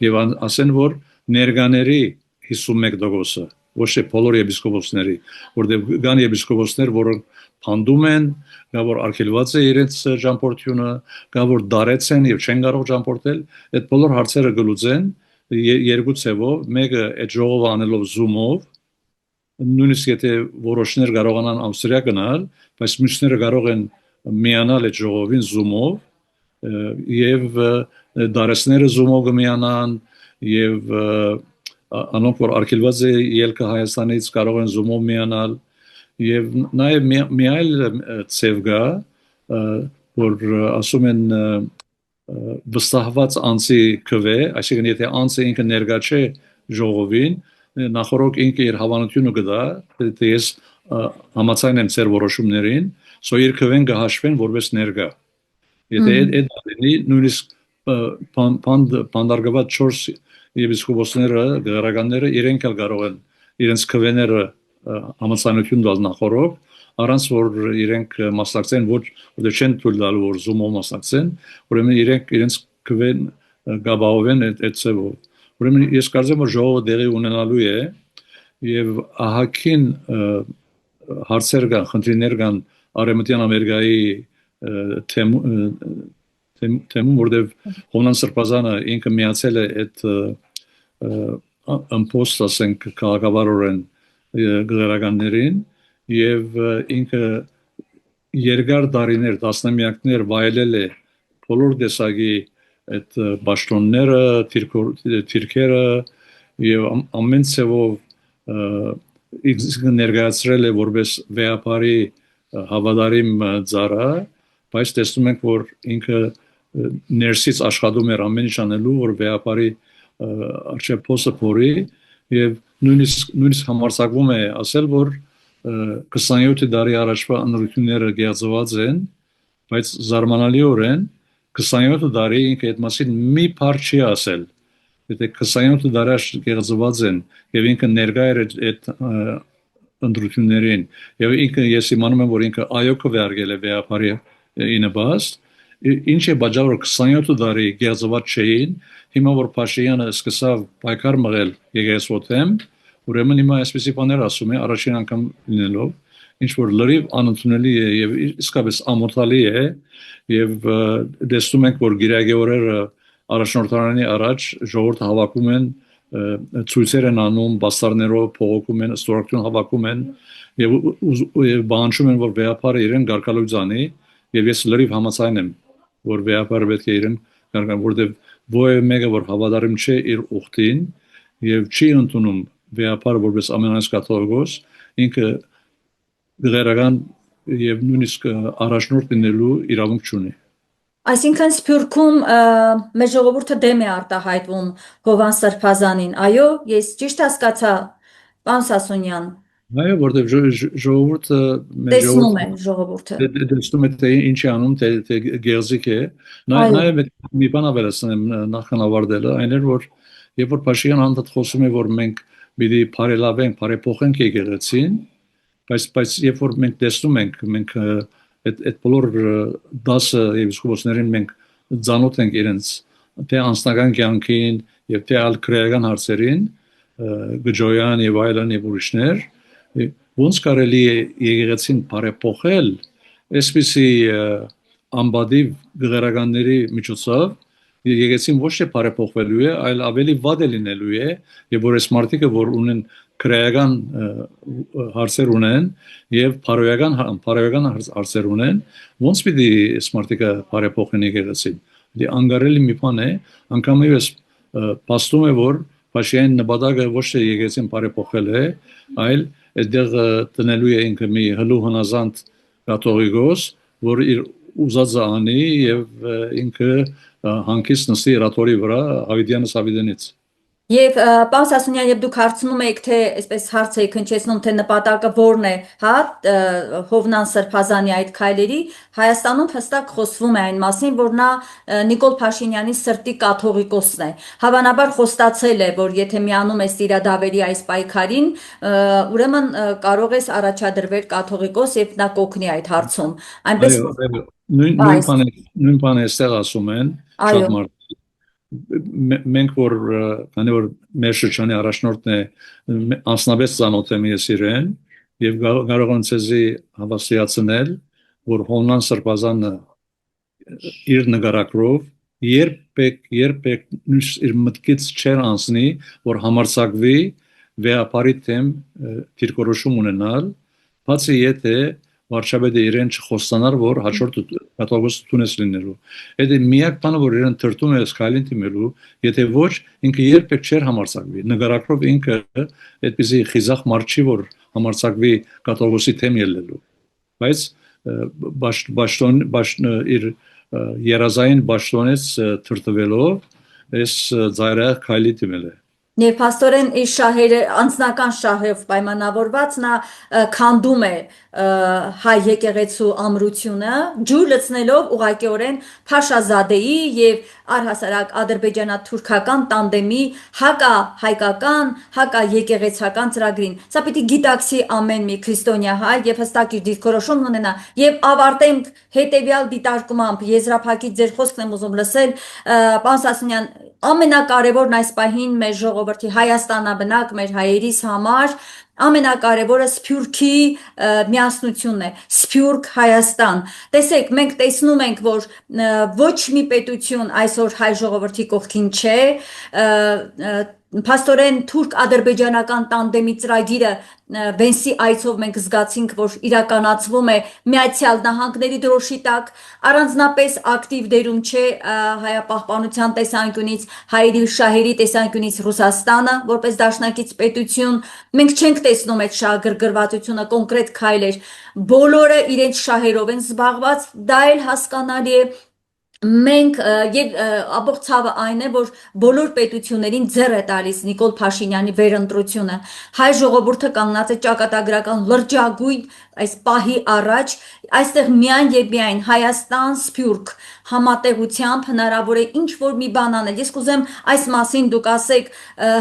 S2: եւ ասեն, որ ներկաների 51%-ը, ոչ թե բոլոր եպիսկոպոսների, որտեղ կան եպիսկոպոսներ, որոնք փանդում են, կա որ արգելված է իրենց ճամփորդությունը, կա որ դարեց են եւ չեն կարող ճամփորդել, այդ բոլոր հարցերը գլուծեն երկու ցևով, մեկը այդ ժողովը անելով Zoom-ով, նույնիսկ եթե որոշներ կարողանան Ավստրիա գնալ, բայց մյուսները կարող են միանալ այդ ժողովին Zoom-ով եւ դարեցները Zoom-ով կմիանան եւ անոնք որ արգելված է ելքը Հայաստանից կարող են Zoom-ով միանալ եւ նաեւ մի այլ ցև կա, որ ասում են վստահված անձի քվե, այսինքն եթե անձը ինքը ներկա չէ ժողովին, նախորդ ինքը իր հավանությունը կդա, թե ես համաձայն եմ ձեր որոշումներին, սո իր քվեն կհաշվեն որպես ներկա։ Եթե այդ լինի, նույնիսկ բանդարգված 4 եպիսկոպոսները, գեղարականները իրենք էլ կարող են իրենց քվեները համաձայնություն տալ նախորդ, առանց որ իրենք մասնակցեն, ոչ չեն թույլ տալու որ Zoom-ով մասնակցեն, ուրեմն իրենց քվեն գաբավեն այդ ծևով։ Ուրեմն ես կարծեմ որ ժողովը դեղի ունենալու է եւ ահագին հարցեր կան, խնդիրներ կան Արևմտյան Ամերիկայի թեմում, որտեղ Հոնան Սրբազանը ինքը միացել է այդ ըմպոստ, ասենք, քաղաքավարորեն գեղարականներին եւ ինքը երկար տարիներ, տասնամյակներ վայելել է բոլոր տեսակի այդ պաշտոնները, թիրքերը եւ ամեն ցևով ներկայացրել է որպես վեապարի հավատարիմ ծառա, բայց տեսնում ենք որ ինքը ներսից աշխատում էր ամեն ինչ անելու որ վեապարի արժե փոսը փորի եւ նույնիսկ համարձակվում է ասել որ 27 տարի առաջվա ընտրությունները գեղձված են, բայց զարմանալիորեն 27 տարի ինքը այդ մասին մի բառ չի ասել։ Եթե 27 տարի գեղձված են եւ ինքը ներկա էր այդ ընտրություններին եւ ինքը ես իմանում եմ որ ինքը այո քվեարկել է վեապարի ինաբաստ, ինչ է պատճառը 27 տարի գեղձված չէին, հիմա որ Փաշինյանը սկսավ պայքար մղել եկեղեցւոթեմ, ուրեմն հիմա այսպեսի բաներ ասում է առաջին անգամ լինելով, ինչ որ լրիվ անընդունելի է եւ իսկապես ամոթալի է եւ տեսնում ենք որ գիրագի օրերը առաջնորդարանի առաջ ժողովուրդը հավաքում են ցույցեր են անում, բաստարներով փողոքում են, ստորագրություն հավաքում են եւ բանջում են որ վեապարը իրեն գարկալույց անի եւ ես լրիվ համաձայն եմ որ վեապարը պետք է իրեն գարկան որտեւ ովը մեկը որ հավատարիմ չէ իր ուխտին եւ չի ընդունում վեապարը որպես ամենայնս կաթողիկոս ինքը գերական եւ նույնիսկ առաջնորդ լինելու իրավունք չունի։
S1: Այսինքն Սփյուռքում մեր ժողովուրդը դեմ է արտահայտվում Հովհան Սրբազանին, այո, ես ճիշտ հասկացա, պարոն Սասունյան։
S2: Այո, որտեղ ժողովուրդը
S1: տեսնում է ժողովուրդը։
S2: Տեսնում է թե ինչ է անում, թե գեղձիկ է։ Նաեւ մի բան ավելացնեմ նախքան ավարտելը, այն էր որ երբ որ Փաշինյանը անդադ խոսում է որ մենք պիտի բարելավենք, բարեփոխենք եկեղեցին, բայց երբ որ մենք տեսնում ենք մենք այդ բոլոր 10 եպիսկոպոսներին մենք ծանոթ ենք իրենց թե անձնական կյանքին եւ թե այլ քրեական հարցերին, Գջոյան եւ այլն եւ ուրիշներ, ոնց կարելի է եկեղեցին բարեփոխել այսպիսի ամբադիվ գեղարականների միջոցով եկեղեցին ոչ թե բարեփոխվելու է, այլ ավելի վատ է լինելու է, եւ որ այս մարդիկը որ ունեն քրեական հարցեր ունեն եւ բարոյական հարցեր ունեն, ոնց պիտի այս մարդիկը բարեփոխեն եկեղեցին։ Դե անգարելի մի բան է, անգամ ես փաստում է որ Փաշիային նպատակը ոչ թե եկեղեցին բարեփոխել է, այլ այդտեղ տնելու է ինքը մի հլու հնազանդ կաթողիկոս, որ իր ուզածը անի եւ ինքը հանկից նստի ռատորի վրա Ավիդյանս Ավիդենից։
S1: Եվ պարոն Սասունյան, եւ դուք հարցնում եք, թե այսպես հարց եք հնչեցնում, թե նպատակը որն է, հա, Հովնան Սրբազանի այդ քայլերի, Հայաստանում հստակ խոսվում է այն մասին, որ նա Նիկոլ Փաշինյանի սրտի կաթողիկոսն է։ Հավանաբար խոստացել է, որ եթե միանում է Սիրադավերի այս պայքարին, ուրեմն կարող ես առաջադրվել կաթողիկոս եւ նա կօգնի այդ հարցում։ Այնպես
S2: նույն բանը էստեղ ասում են շատ մարդ մենք որ քանի որ մեր շրջանի առաջնորդն է անձնապես ծանոթ եմ ես իրեն եւ կարող եմ ցեզի հավաստիացնել որ Հովնան Սրբազանը իր նկարագրով երբեք իր մտքից չեր անցնի որ համարձակվի վեապարի թեմ դիրքորոշում ունենալ բացի եթե վարչապետը իրեն չխոստանար որ հաջորդ կաթողիկոսություն է լինելու այդ է միակ բանը որ իրեն թրթում է սկալին դիմելու եթե ոչ ինքը երբեք չէր համարձակվի նկարագրով ինքը այդպեսի խիզախ մարդ չի որ համարձակվի կաթողիկոսի թեմ ելնելու բայց իր երազային բաշտոնից թրթվելով այս ծայրահեղ քայլի դիմել է
S1: Եվ փաստորեն իր շահերը անձնական շահով պայմանավորված նա քանդում է հայ եկեղեցու ամրությունը ջուր լցնելով ուղղակիորեն Փաշազադեի եւ առհասարակ ադրբեջանա-թուրքական տանդեմի հակա-հայկական, հակա-եկեղեցական ծրագրին։ Սա պիտի գիտակցի ամեն մի քրիստոնյա հայ եւ հստակ իր դիրքորոշումն ունենա եւ ավարտենք հետեւյալ դիտարկմամբ եզրափակի ձեր խոսքն եմ ուզում լսել պարոն Սասունյան ամենակարևորն այս պահին մեր ժողովրդի Հայաստանաբնակ մեր հայերիս համար ամենակարևորը Սփյուռքի միասնությունն է Սփյուռք Հայաստան տեսեք մենք տեսնում ենք որ ոչ մի պետություն այսօր հայ ժողովրդի կողքին չէ փաստորեն թուրք-ադրբեջանական տանդեմի ծրագիրը Վենսի այցով մենք զգացինք որ իրականացվում է Միացյալ Նահանգների դրոշի տակ առանձնապես ակտիվ դերում չէ հայապահպանության տեսանկյունից հայերի շահերի տեսանկյունից Ռուսաստանը որպես դաշնակից պետություն մենք չենք տեսնում այդ շահագրգռվածությունը կոնկրետ քայլեր բոլորը իրենց շահերով են զբաղված դա էլ հասկանալի է Մենք եւ ամբողջ ցավը այն է որ բոլոր պետություններին ձեռ է տալիս Նիկոլ Փաշինյանի վերընտրությունը հայ ժողովուրդը կանգնած է ճակատագրական լրջագույն այս պահի առաջ այստեղ միայն եւ միայն Հայաստան Սփյուռք համատեղությամբ հնարավոր է ինչ որ մի բան անել ես կուզեմ այս մասին դուք ասեք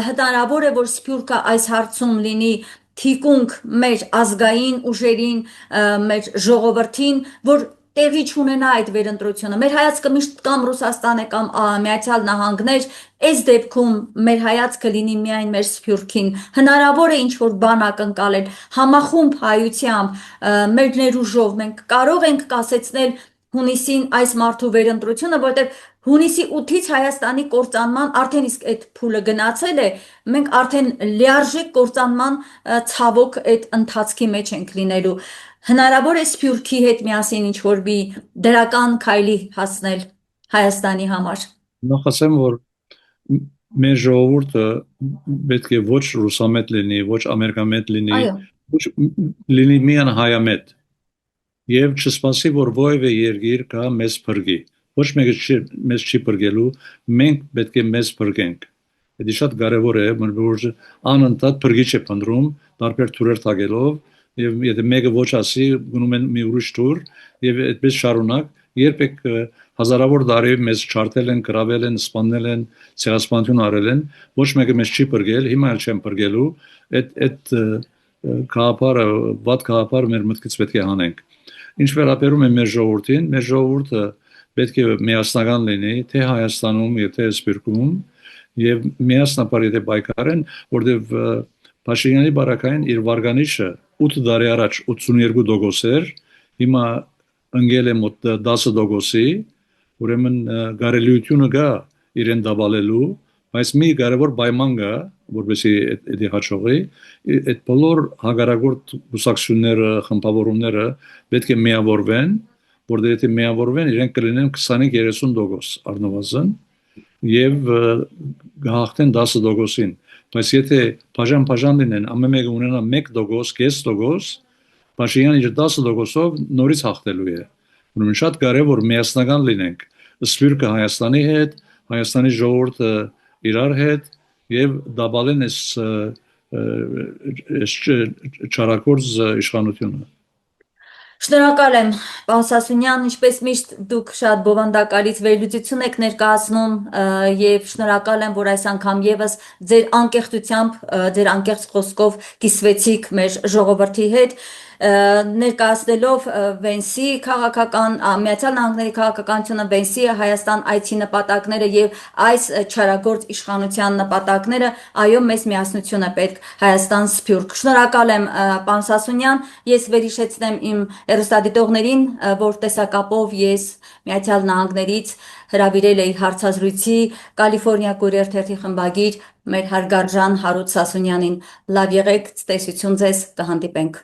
S1: հնարավոր է որ Սփյուռքը այս հարցում լինի թիկունք մեր ազգային ուժերին մեր ժողովրդին որ տեղի չունենա այդ վերընտրությունը մեր հայացքը միշտ կամ Ռուսաստան է կամ Միացյալ Նահանգներ այս դեպքում մեր հայացքը լինի միայն մեր Սփյուռքին հնարավոր է ինչ որ բան ակնկալել համախումբ հայությամբ մեր ներուժով մենք կարող ենք կասեցնել հունիսին այս մարդու վերընտրությունը որտեղ հունիսի 8-ից Հայաստանի կործանման արդեն իսկ այդ փուլը գնացել է մենք արդեն լիարժեք կործանման ցավոք այդ ընթացքի մեջ ենք լինելու Հնարավոր է Սփյուռքի հետ միասին ինչ որ մի դրական քայլի հասնել Հայաստանի համար։
S2: Նախ ասեմ որ մեր ժողովուրդը պետք է ոչ ռուսամետ լինի, ոչ ամերիկամետ լինի, ոչ լինի միայն հայամետ։ Եվ չսպասի որ ովևէ երկիր կա մեզ փրկի։ Ոչ մեկը մեզ չի փրկելու, մենք պետք է մեզ փրկենք։ Դա շատ կարևոր է, որ անընդհատ փրկիչ է փնտրում, տարբեր թուրեր տակելով Եվ եթե մեկը ոչ ասի, գնում են մի ուրիշ տուր եւ այդպես շարունակ երբեք հազարավոր տարի մեզ չարտել են, գրավել են, սպանել են, ցեղասպանություն արել են, ոչ մեկը մեզ չի բրգել, հիմա էլ չեն բրգելու, այդ գաղափարը, վատ գաղափար մեր մտքից պետք է հանենք։ Ինչ վերաբերում է մեր ժողովրդին, մեր ժողովուրդը պետք է միասնական լինի, թե Հայաստանում, թե Սփյուռքում, եւ միասնապար եթե պայքարեն, որտեվ Փաշինյանի բարակային իր վարկանիշը 8 տարի առաջ 82% էր, հիմա ընկել է մոտ 10%-ի, ուրեմն կարելիությունը կա իրեն դավալելու, բայց մի կարևոր պայման կա, որովհետեւ դա հաջողի, այդ բոլոր հագարագործ կուսակցությունները, խմբավորումները պետք է միավորվեն, որտեղ եթե միավորվեն, իրենք կլինեն 25-30% առնվազն եւ գահախտեն 10%-ին, բայց եթե բաժան լինեն, ամեն մեկը ունենա 1%, կես%, Փաշինյանը իր 10%-ով նորից հաղթելու է։ Ուրեմն շատ կարևոր միասնական լինենք Սփյուռքը Հայաստանի հետ, Հայաստանի ժողովուրդը իրար հետ եւ դաբալեն այս չարակորձ իշխանությունը։
S1: Շնորհակալ եմ, պարոն Սասունյան, ինչպես միշտ դուք շատ բովանդակալից վերլուծություն եք ներկայացնում եւ շնորհակալ եմ, որ այս անգամ եւս ձեր անկեղծությամբ, ձեր անկեղծ խոսքով կիսվեցիք մեր ժողովրդի հետ, ներկայացնելով Վենսի քաղաքական, Միացյալ Նահանգների քաղաքականությունը, Վենսի Հայաստան այցի նպատակները եւ այս չարագործ իշխանության նպատակները, այո, մեծ միասնություն է պետք Հայաստան-Սփյուռք։ Շնորհակալ եմ, պարոն Սասունյան, ես վերհիշեցնեմ իմ հեռուստադիտողներին, որ տեսակապով ես Միացյալ Նահանգներից հրավիրել էի հարցազրույցի Կալիֆոռնիա Courier թերթի խմբագիր մեր հարգարժան Հարութ Սասունյանին։ Լավ եղեք, ցտեսություն ձեզ, կհանդիպենք։